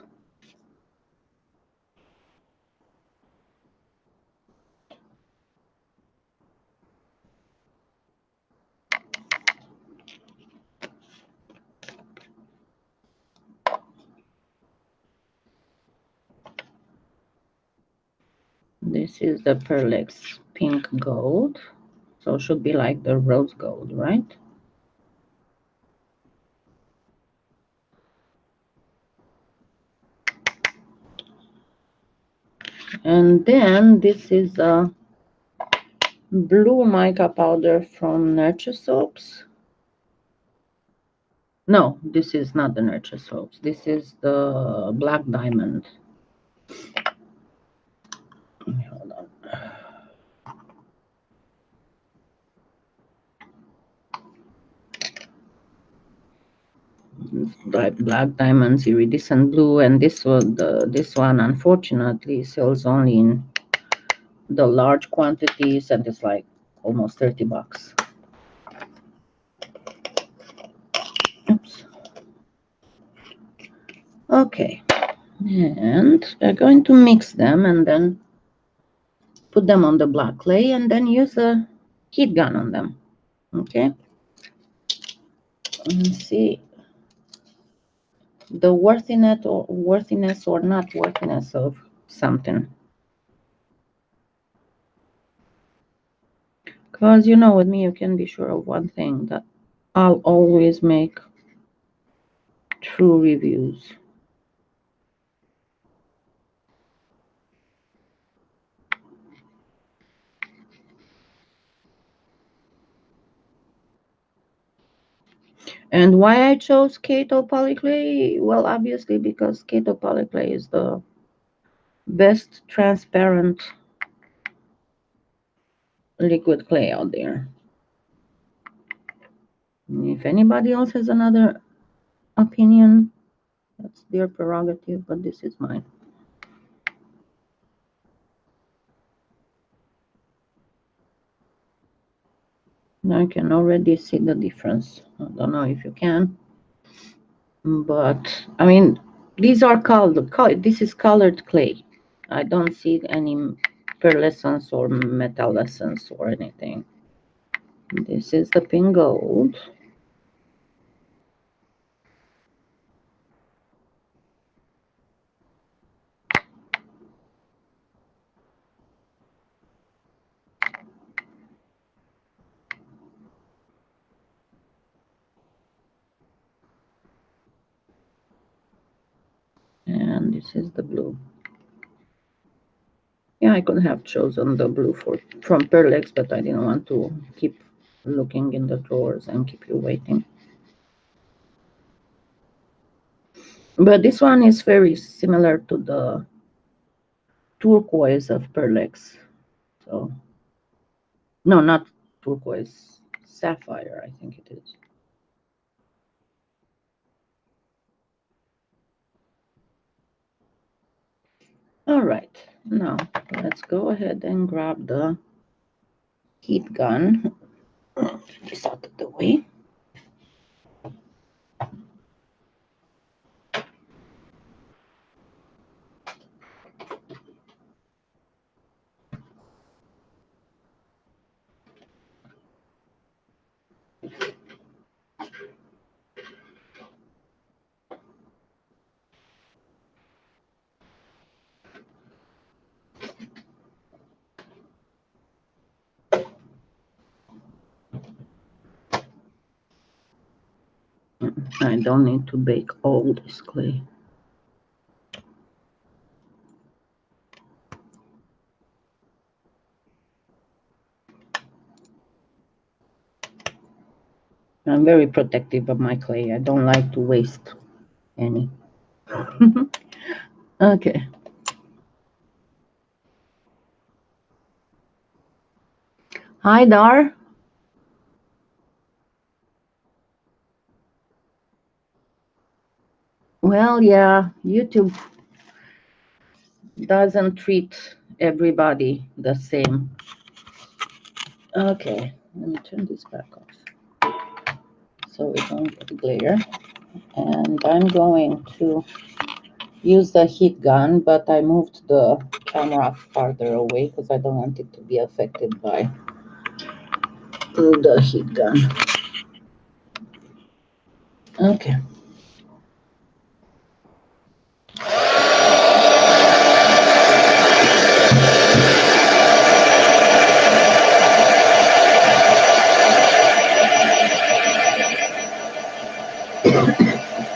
This is the Perlex Pink Gold. So it should be like the rose gold, right? And then this is a blue mica powder from Nurture Soaps. No, this is not the Nurture Soaps. This is the Black Diamond. Hold on. Black Diamonds, Iridescent Blue, and this one unfortunately sells only in the large quantities, and it's like almost 30 bucks. Oops. Okay, and we're going to mix them and then put them on the black clay and then use a heat gun on them. Okay, and see the worthiness or not worthiness of something. Because you know, with me, you can be sure of one thing, that I'll always make true reviews. And why I chose Keto Polyclay? Well, obviously because Keto Polyclay is the best transparent liquid clay out there. If anybody else has another opinion, that's their prerogative, but this is mine. I can already see the difference. I don't know if you can, but I mean, these are colored. This is colored clay. I don't see any pearlescence or metallescence or anything. This is the pink gold. And this is the blue. Yeah, I could have chosen the blue from Pearlex, but I didn't want to keep looking in the drawers and keep you waiting. But this one is very similar to the turquoise of Pearlex. So, no, not turquoise, sapphire, I think it is. All right, now let's go ahead and grab the heat gun. Get this out of the way. I don't need to bake all this clay. I'm very protective of my clay. I don't like to waste any. Okay. Hi, Dar. Well, yeah, YouTube doesn't treat everybody the same. Okay, let me turn this back off so we don't get glare. And I'm going to use the heat gun, but I moved the camera farther away because I don't want it to be affected by the heat gun. Okay.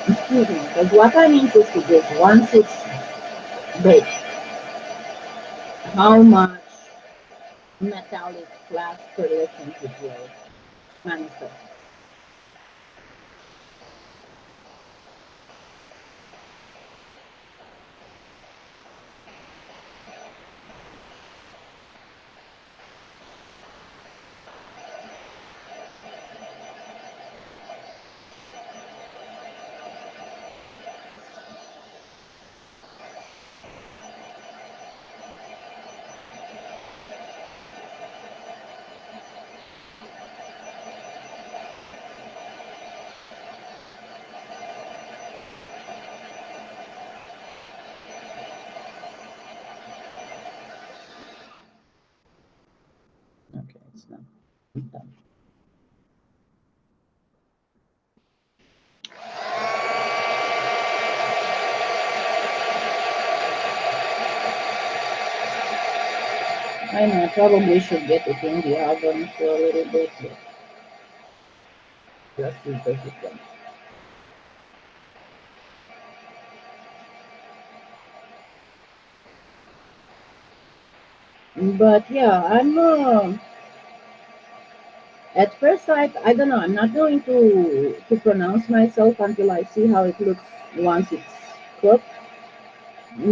Excuse me, because what I'm interested is once it's baked, how much metallic flash pearlescent it will manifest. Okay, it's not done. I know, I probably should get it in the oven for a little bit, but just use the heat gun. But yeah, I'm at first sight, I don't know. I'm not going to pronounce myself until I see how it looks once it's cooked.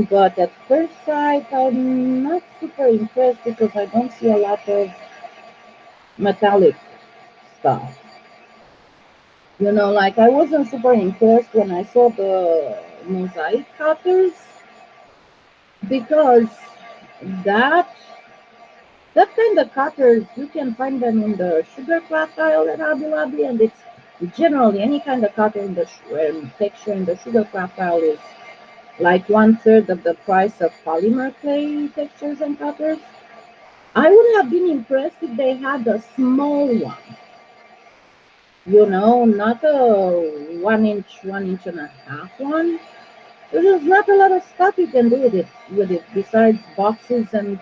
But at first sight, I'm not super impressed because I don't see a lot of metallic stuff. You know, like I wasn't super impressed when I saw the mosaic cutters because that that kind of cutters you can find them in the sugar craft aisle at Hobby Lobby, and it's generally any kind of cutter in the texture in the sugar craft aisle is like 1/3 of the price of polymer clay textures and cutters. I would have been impressed if they had a small one, you know, not a 1 inch and a half one. There's not a lot of stuff you can do with it besides boxes and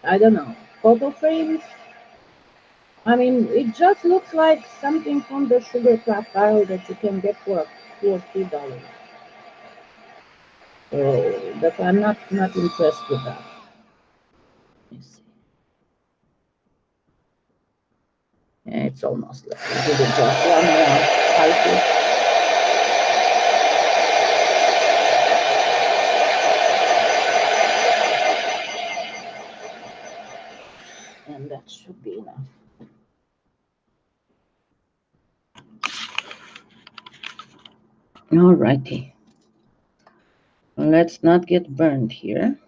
I don't know, photo frames. I mean, it just looks like something from the sugar craft aisle that you can get for $2 or $3. So that I'm not impressed with that. Let me see. Yeah, it's almost like we did it just one more cycle. And that should be enough. Alrighty. Let's not get burned here.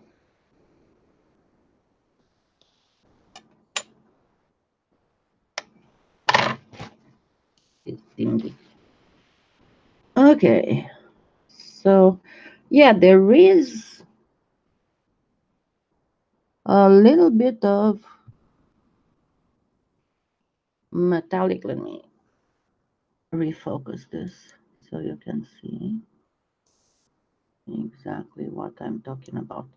It's dingy. Okay. So, yeah, there is a little bit of metallic. Let me refocus this so you can see exactly what I'm talking about.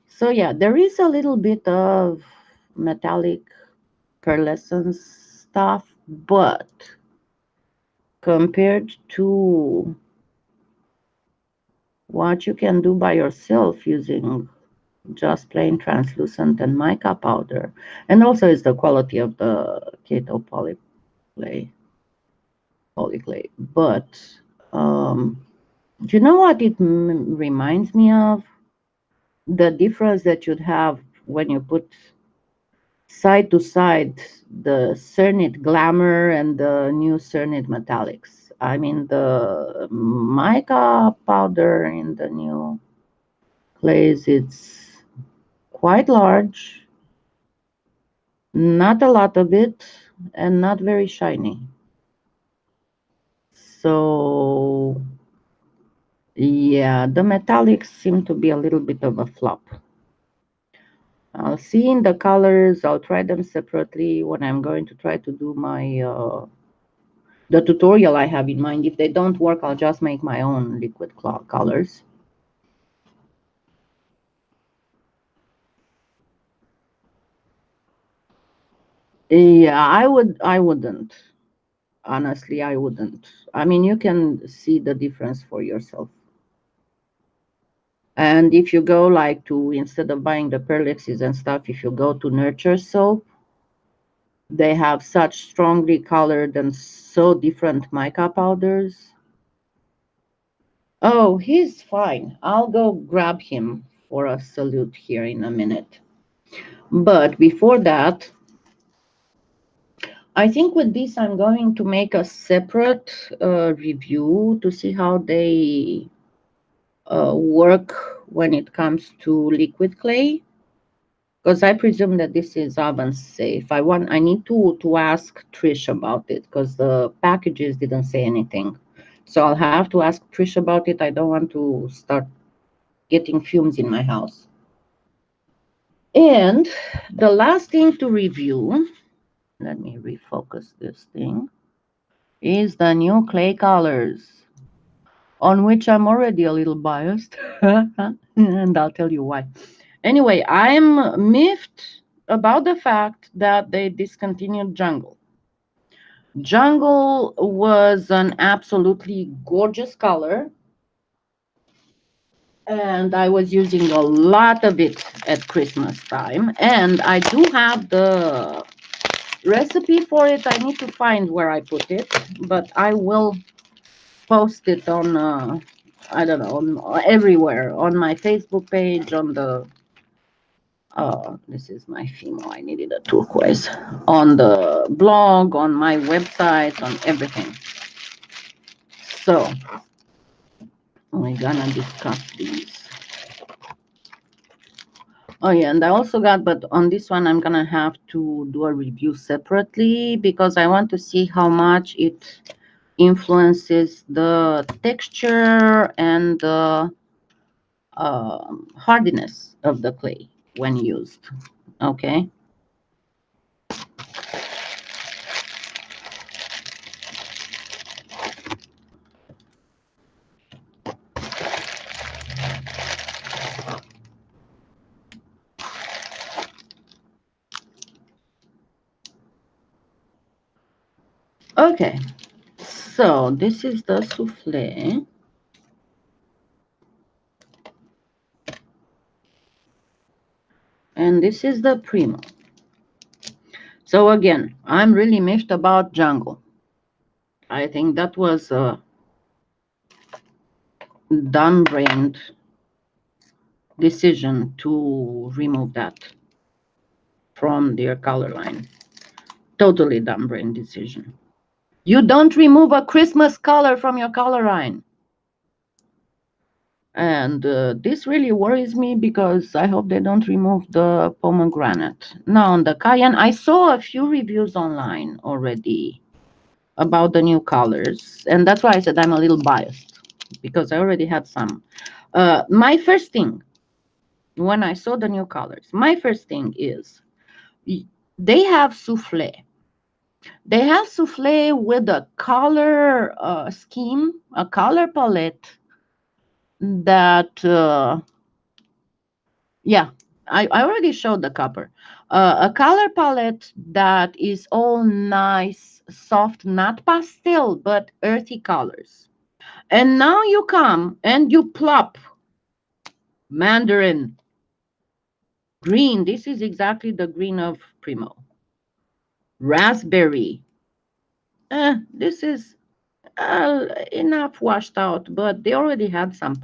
So yeah, there is a little bit of metallic pearlescent stuff, but compared to what you can do by yourself using just plain translucent and mica powder, and also it's the quality of the Keto polyclay. But do you know what it reminds me of? The difference that you'd have when you put side to side the Cernit Glamour and the new Cernit Metallics. I mean, the mica powder in the new clays, it's quite large, not a lot of it, and not very shiny. So, yeah, the metallics seem to be a little bit of a flop. I'll see in the colors. I'll try them separately when I'm going to try to do my the tutorial I have in mind. If they don't work, I'll just make my own liquid colors. Yeah, I wouldn't. Honestly, I wouldn't. I mean, you can see the difference for yourself. And if you go like to, instead of buying the perlexes and stuff, if you go to Nurture soap, they have such strongly colored and so different mica powders. Oh, he's fine. I'll go grab him for a salute here in a minute. But before that, I think with this, I'm going to make a separate review to see how they work when it comes to liquid clay. Because I presume that this is oven safe. I need to ask Trish about it because the packages didn't say anything. So I'll have to ask Trish about it. I don't want to start getting fumes in my house. And the last thing to review, let me refocus this thing, is the new clay colors, on which I'm already a little biased. And I'll tell you why. Anyway, I'm miffed about the fact that they discontinued Jungle. Jungle was an absolutely gorgeous color, and I was using a lot of it at Christmas time. And I do have the recipe for it. I need to find where I put it, but I will post it on, I don't know, on, everywhere, on my Facebook page, on the, this is my Fimo, I needed a turquoise, on the blog, on my website, on everything. So we're gonna discuss these. Oh yeah, and I also got, but on this one I'm gonna have to do a review separately because I want to see how much it influences the texture and the hardiness of the clay when used. Okay. Okay. So this is the souffle. And this is the Premo. So again, I'm really miffed about Jungle. I think that was a dumb-brained decision to remove that from their color line. Totally dumb-brained decision. You don't remove a Christmas color from your color line. And this really worries me because I hope they don't remove the pomegranate. Now on the cayenne, I saw a few reviews online already about the new colors. And that's why I said I'm a little biased because I already had some. My first thing when I saw the new colors, my first thing is they have souffle. They have souffle with a color scheme, a color palette that, yeah, I already showed the copper. A color palette that is all nice, soft, not pastel, but earthy colors. And now you come and you plop mandarin green. This is exactly the green of Premo. Raspberry. This is enough washed out, but they already had some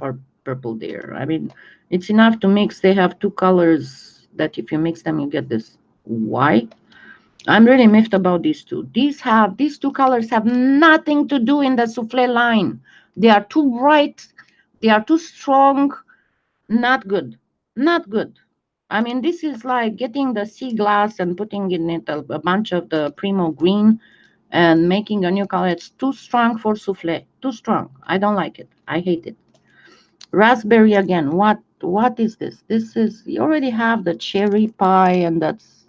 purple there. I mean, it's enough to mix. They have two colors that if you mix them, you get this white. I'm really miffed about these two. These two colors have nothing to do in the souffle line. They are too bright. They are too strong. Not good. Not good. I mean, this is like getting the sea glass and putting in it a bunch of the Premo green and making a new color. It's too strong for souffle. Too strong. I don't like it. I hate it. Raspberry again. What is this? This is, you already have the cherry pie, and that's,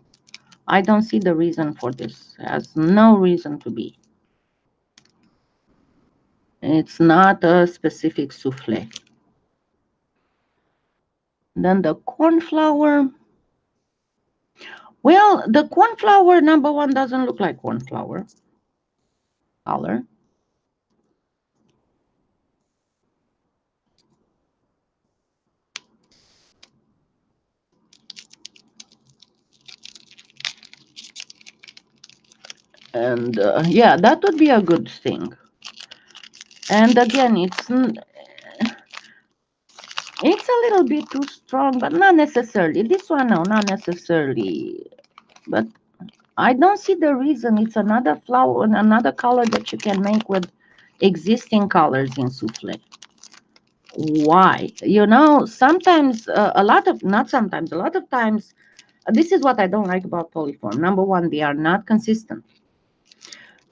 I don't see the reason for this. It has no reason to be. It's not a specific souffle. Then the cornflower. Well, the cornflower number one doesn't look like cornflower color. And yeah, that would be a good thing. And again, it's a little bit too strong, but not necessarily. This one, no, not necessarily. But I don't see the reason. It's another flower and another color that you can make with existing colors in Souffle. Why? You know, sometimes, not sometimes, a lot of times, this is what I don't like about Polyform. Number one, they are not consistent.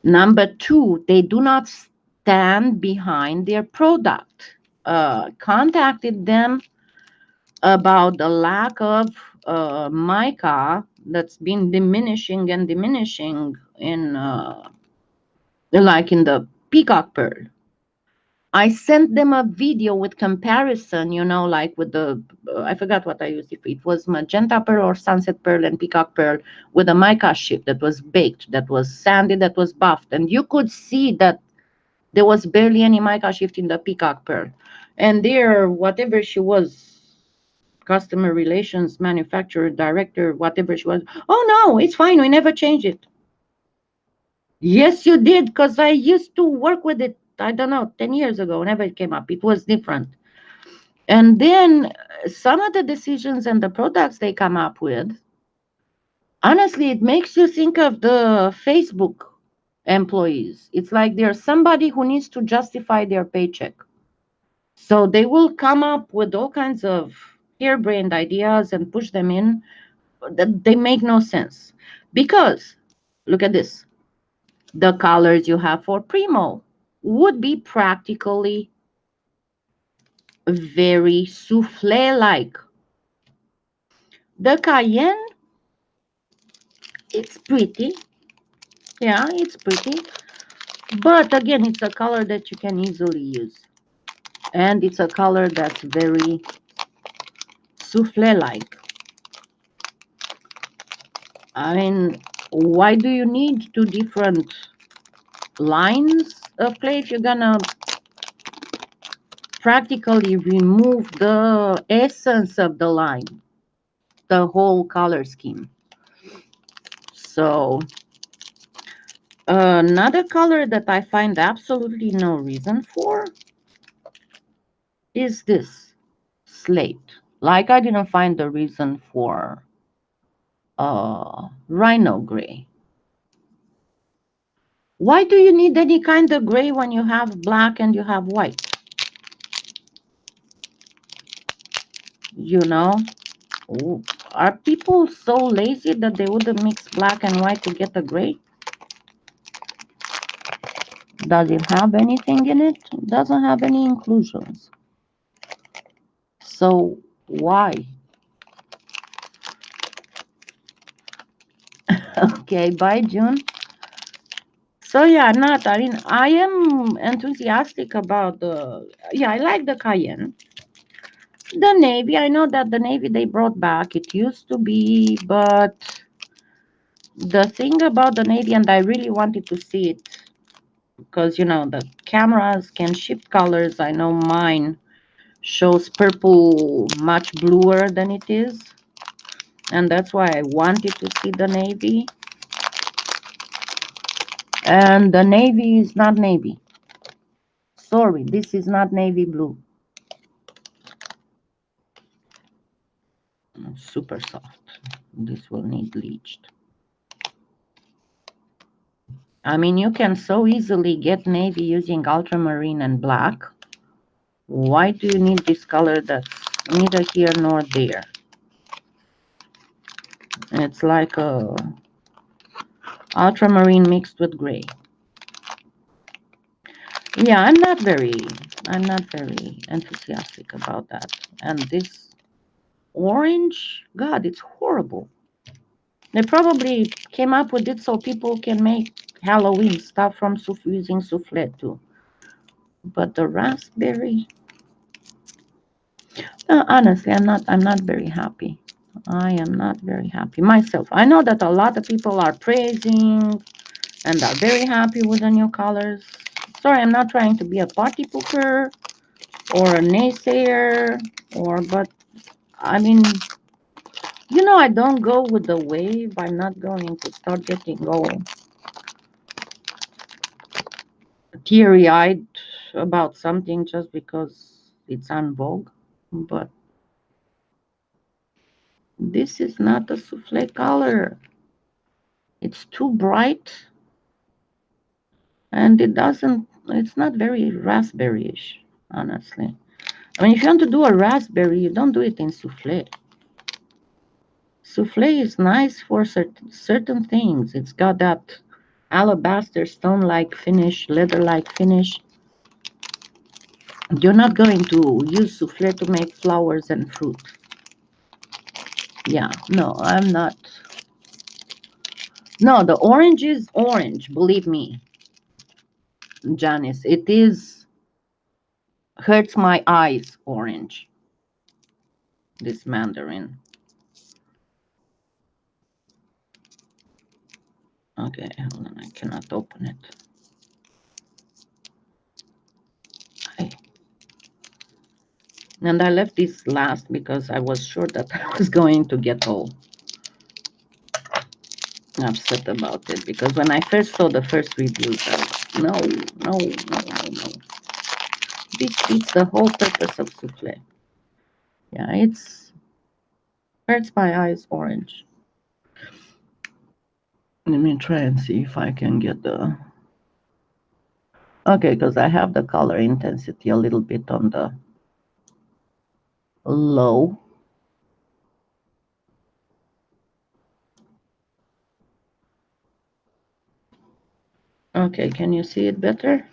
Number two, they do not stand behind their product. Contacted them about the lack of mica that's been diminishing and diminishing in like in the peacock pearl. I sent them a video with comparison, you know, like with the I forgot what I used. If it was magenta pearl or sunset pearl and peacock pearl with a mica chip that was baked, that was sanded, that was buffed, and you could see that there was barely any mica shift in the peacock pearl. And there, whatever she was, customer relations manufacturer director, whatever she was, oh no, it's fine, we never changed it. Yes, you did, because I used to work with it, I don't know, 10 years ago. Whenever it came up, it was different. And then some of the decisions and the products they come up with, honestly, it makes you think of the Facebook employees. It's like there's somebody who needs to justify their paycheck. So they will come up with all kinds of harebrained ideas and push them in that they make no sense. Because look at this. The colors you have for Premo would be practically very souffle-like. The Cayenne, it's pretty. Yeah, it's pretty. But again, it's a color that you can easily use. And it's a color that's very souffle-like. I mean, why do you need two different lines of clay if you're gonna practically remove the essence of the line, the whole color scheme? So another color that I find absolutely no reason for is this slate. Like I didn't find the reason for rhino gray. Why do you need any kind of gray when you have black and you have white? You know, are people so lazy that they wouldn't mix black and white to get a gray? Does it have anything in it? It doesn't have any inclusions. So why? Okay, bye June. So yeah, not, I mean, I am enthusiastic about yeah, I like the Cayenne. The navy, I know that the navy they brought back, it used to be, but the thing about the navy, and I really wanted to see it, because, you know, the cameras can shift colors. I know mine shows purple much bluer than it is. And that's why I wanted to see the navy. And the navy is not navy. Sorry, this is not navy blue. Super soft. This will need bleached. I mean, you can so easily get navy using ultramarine and black. Why do you need this color that's neither here nor there? It's like a ultramarine mixed with gray. Yeah, I'm not very enthusiastic about that. And this orange, God, it's horrible. They probably came up with it so people can make Halloween stuff from using souffle too. But the raspberry, honestly, I'm not very happy. I am not very happy myself. I know that a lot of people are praising and are very happy with the new colors. Sorry, I'm not trying to be a party pooper or a naysayer, but I mean, you know, I don't go with the wave. I'm not going to start getting all teary-eyed about something just because it's on vogue, but this is not a souffle color. It's too bright, and it's not very raspberry-ish, honestly. I mean, if you want to do a raspberry, you don't do it in souffle. Souffle is nice for certain things. It's got that alabaster stone-like finish, leather-like finish. You're not going to use souffle to make flowers and fruit. Yeah, no, I'm not. No, the orange is orange, believe me, Janice. It is hurts my eyes orange, this mandarin. Okay, hold on, I cannot open it. And I left this last because I was sure that I was going to get all upset about it. Because when I first saw the first reviews, I was, no, no, no, no, no. This beats the whole purpose of souffle. Yeah, it's hurts my eyes orange. Let me try and see if I can get the... Okay, because I have the color intensity a little bit on the low. Okay, can you see it better?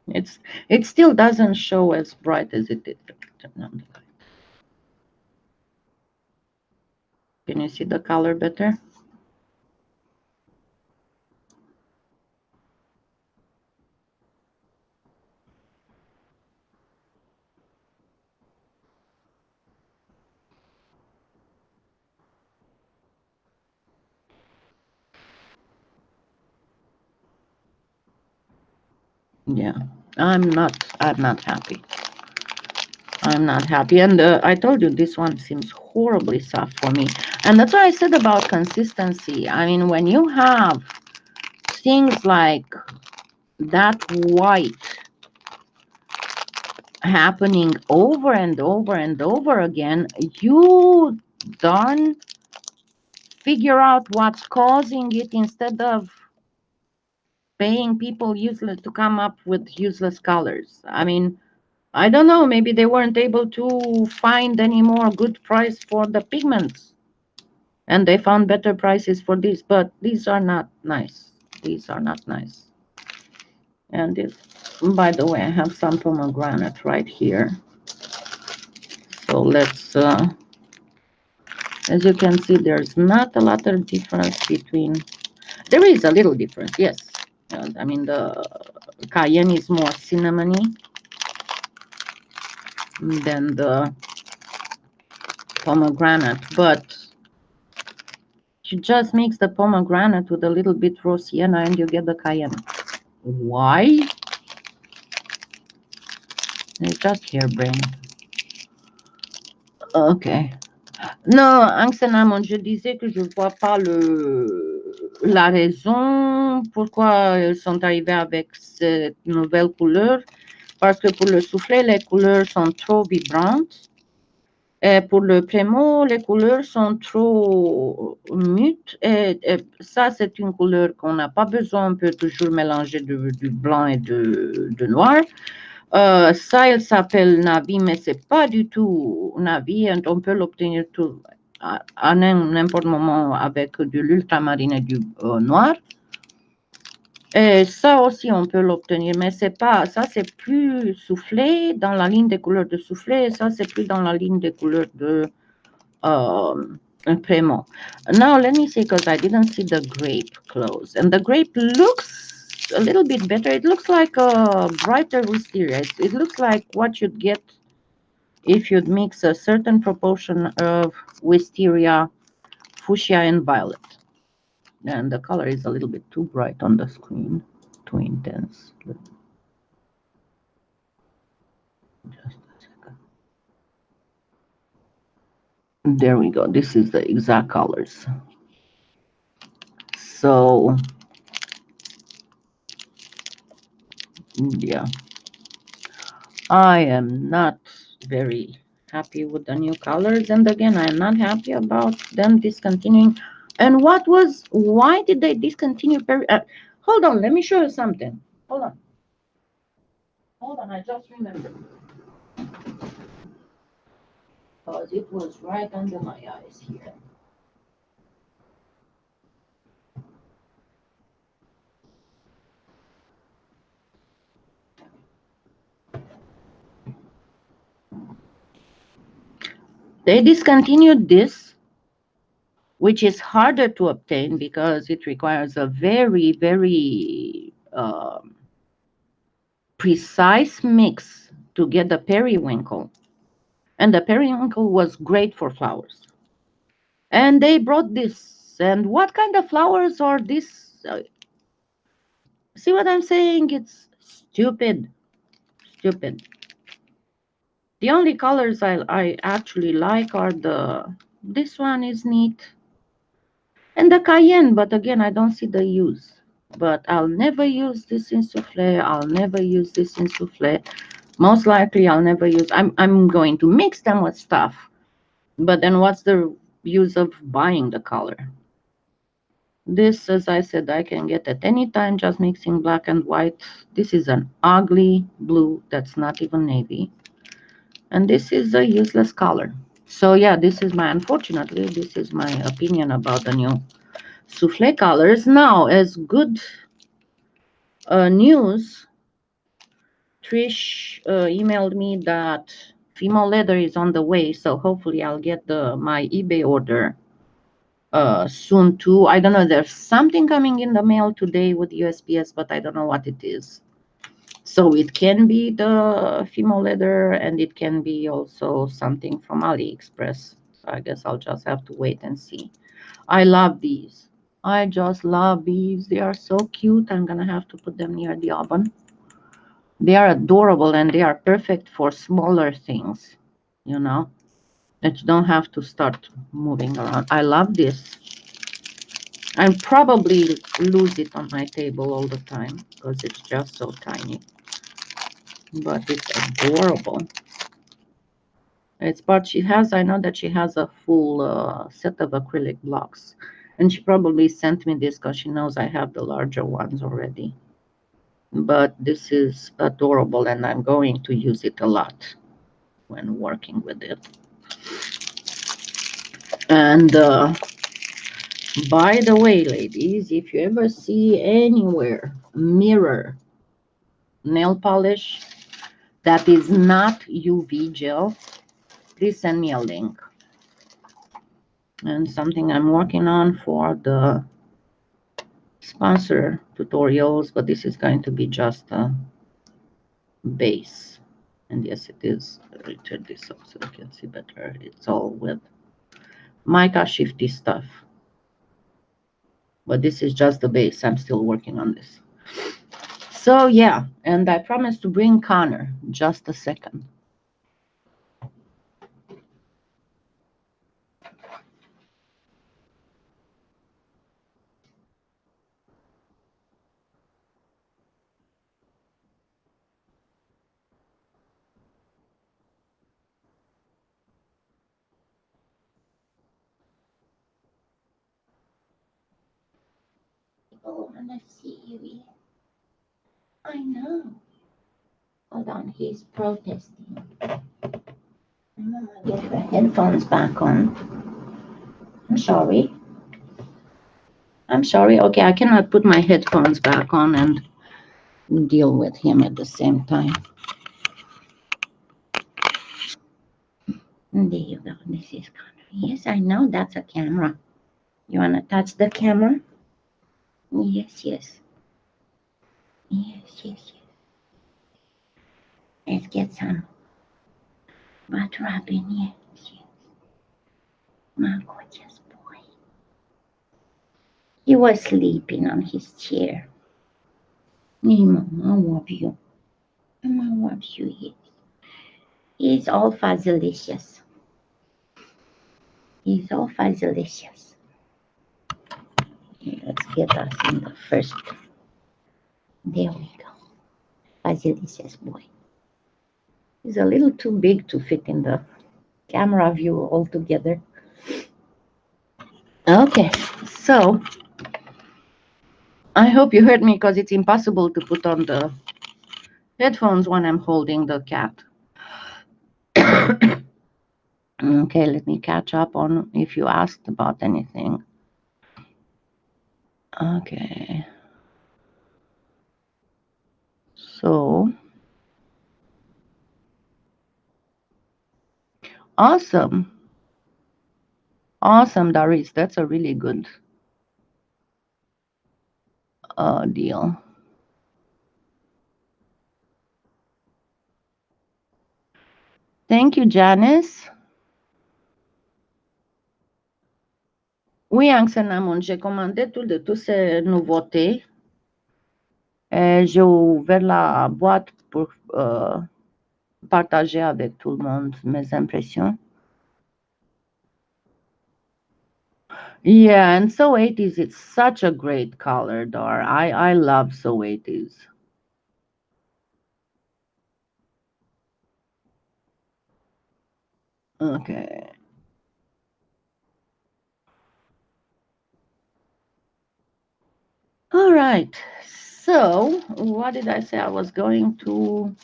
It still doesn't show as bright as it did. Can you see the color better? Yeah, I'm not happy. I'm not happy. And I told you this one seems horribly soft for me. And that's what I said about consistency. I mean, when you have things like that white happening over and over and over again, you darn figure out what's causing it instead of paying people useless to come up with useless colors. I mean, I don't know, maybe they weren't able to find any more good price for the pigments and they found better prices for these, but these are not nice. These are not nice. And this, by the way, I have some pomegranate right here. So let's, as you can see, there's not a lot of difference between, there is a little difference, yes. I mean, the cayenne is more cinnamony than the pomegranate, but you just mix the pomegranate with a little bit raw sienna and you get the cayenne. Why? It's just harebrained. Ok. Non, Anxenamon, je disais que je vois pas la raison pourquoi ils sont arrivés avec cette nouvelle couleur. Parce que pour le soufflet, les couleurs sont trop vibrantes. Et pour le Premo, les couleurs sont trop mûtes. Et ça, c'est une couleur qu'on n'a pas besoin. On peut toujours mélanger du blanc et de noir. Ça, il s'appelle Navi, mais c'est pas du tout Navi. Et on peut l'obtenir tout à n'importe moment avec de l'ultramarine et du noir. Et ça aussi, on peut l'obtenir, mais c'est pas, ça c'est plus soufflé dans la ligne des couleurs de soufflé, et ça c'est plus dans la ligne des couleurs de Premo. Now, let me see, because I didn't see the grape close. And the grape looks a little bit better. It looks like a brighter wisteria. It looks like what you'd get if you'd mix a certain proportion of wisteria, fuchsia, and violet. And the color is a little bit too bright on the screen, too intense. Just a second. There we go. This is the exact colors. So Yeah, I am not very happy with the new colors, and again, I'm not happy about them discontinuing. And why did they discontinue hold on, let me show you something. Hold on, I just remembered. Because it was right under my eyes here. They discontinued this, which is harder to obtain because it requires a very, very precise mix to get the periwinkle. And the periwinkle was great for flowers. And they brought this. And what kind of flowers are this? See what I'm saying? It's stupid. Stupid. The only colors I actually like are this one is neat. And the cayenne, but again, I don't see the use. But I'll never use this in souffle. I'll never use this in souffle. Most likely I'll never use, I'm going to mix them with stuff. But then what's the use of buying the color? This, as I said, I can get at any time, just mixing black and white. This is an ugly blue that's not even navy. And this is a useless color. So yeah, unfortunately, this is my opinion about the new souffle colors. Now, as good news, Trish emailed me that Fimo leather is on the way, so hopefully I'll get my eBay order soon too. I don't know, there's something coming in the mail today with USPS, but I don't know what it is. So it can be the Fimo leather, and it can be also something from AliExpress. So I guess I'll just have to wait and see. I love these. I just love these. They are so cute. I'm gonna have to put them near the oven. They are adorable, and they are perfect for smaller things, you know, that you don't have to start moving around. I love this. I probably lose it on my table all the time because it's just so tiny. But it's adorable. I know that she has a full set of acrylic blocks. And she probably sent me this because she knows I have the larger ones already. But this is adorable, and I'm going to use it a lot when working with it. And by the way, ladies, if you ever see anywhere mirror nail polish that is not UV gel, please send me a link. And something I'm working on for the sponsor tutorials, but this is going to be just a base. And yes, it is. Let me turn this up so you can see better. It's all with mica shifty stuff. But this is just the base. I'm still working on this. So yeah, and I promised to bring Connor. Just a second. Oh, and I see you. I know. Hold on, he's protesting. I'm gonna get her headphones back on. I'm sorry. I'm sorry. Okay, I cannot put my headphones back on and deal with him at the same time. There you go. This is Connor. Yes, I know that's a camera. You want to touch the camera? Yes, yes. Yes, yes, yes. Let's get some butt rubbing. Yes, yes. My gorgeous boy. He was sleeping on his chair. Hey, Mama, I love you. Mama loves you, yes. He's all fuzzalicious. He's all fuzzalicious. Let's get us in the first. There we go. Basilicious boy. He's a little too big to fit in the camera view altogether. Okay, so I hope you heard me because it's impossible to put on the headphones when I'm holding the cat. Okay, let me catch up on if you asked about anything. Okay. So, awesome. Awesome, Doris. That's a really good deal. Thank you, Janice. Oui, Anxenamon, j'ai commandé tout de toutes ces nouveautés. J'ai ouvert la boîte pour partager avec tout le monde mes impressions. Yeah, and So 80s, it's such a great color, Dar. I love So 80s. Okay. All right. So, what did I say I was going to?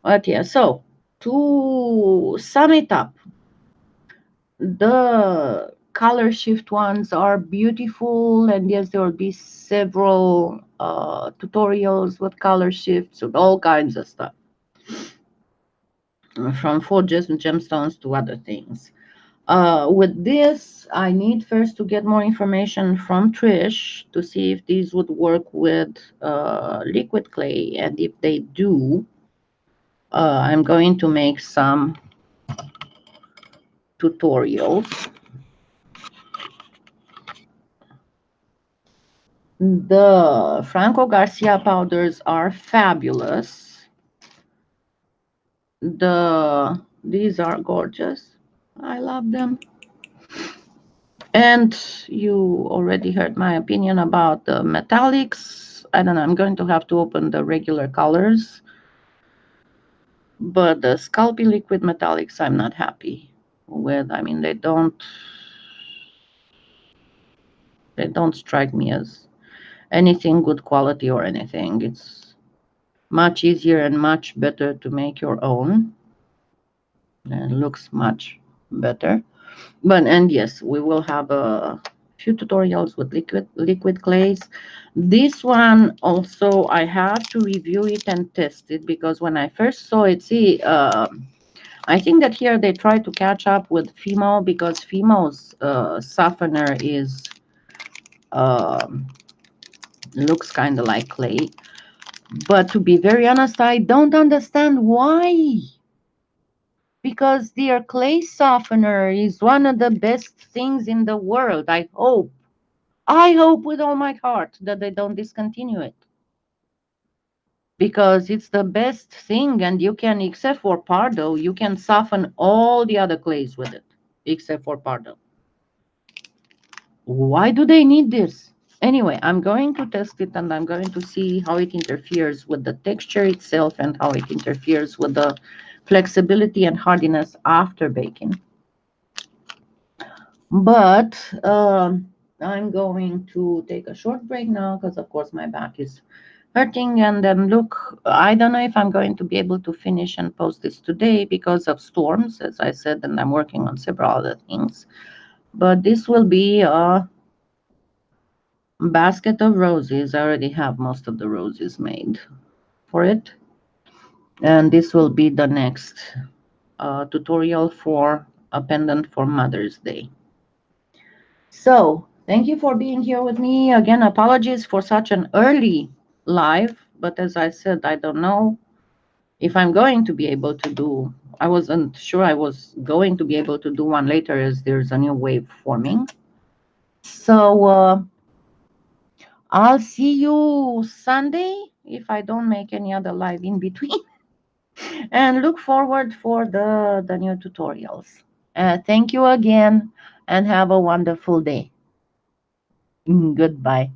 What, yeah. So, to sum it up, the color shift ones are beautiful, and yes, there will be several tutorials with color shifts and all kinds of stuff, from forges and gemstones to other things. With this, I need first to get more information from Trish to see if these would work with liquid clay, and if they do, I'm going to make some tutorials. The Franco Garcia powders are fabulous. These are gorgeous. I love them. And you already heard my opinion about the metallics. I don't know, I'm going to have to open the regular colors. But the Sculpey liquid metallics I'm not happy with. I mean, they don't strike me as anything good quality or anything. It's much easier and much better to make your own. And it looks much better. And yes, we will have a few tutorials with liquid clays. This one also I have to review it and test it, because when I first saw it, see, I think that here they try to catch up with Fimo, because Fimo's softener is um looks kind of like clay. But to be very honest, I don't understand why. Because their clay softener is one of the best things in the world. I hope with all my heart that they don't discontinue it. Because it's the best thing, and you can, except for Pardo, you can soften all the other clays with it, except for Pardo. Why do they need this? Anyway, I'm going to test it, and I'm going to see how it interferes with the texture itself and how it interferes with the flexibility and hardiness after baking. But I'm going to take a short break now, because of course my back is hurting. And then look, I don't know if I'm going to be able to finish and post this today because of storms, as I said, and I'm working on several other things. But this will be a basket of roses. I already have most of the roses made for it. And this will be the next tutorial for a pendant for Mother's Day. So thank you for being here with me. Again, apologies for such an early live, but as I said, I don't know if I'm going to be able to do, I wasn't sure I was going to be able to do one later, as there's a new wave forming. So I'll see you Sunday if I don't make any other live in between. And look forward for the new tutorials. Thank you again, and have a wonderful day. Goodbye.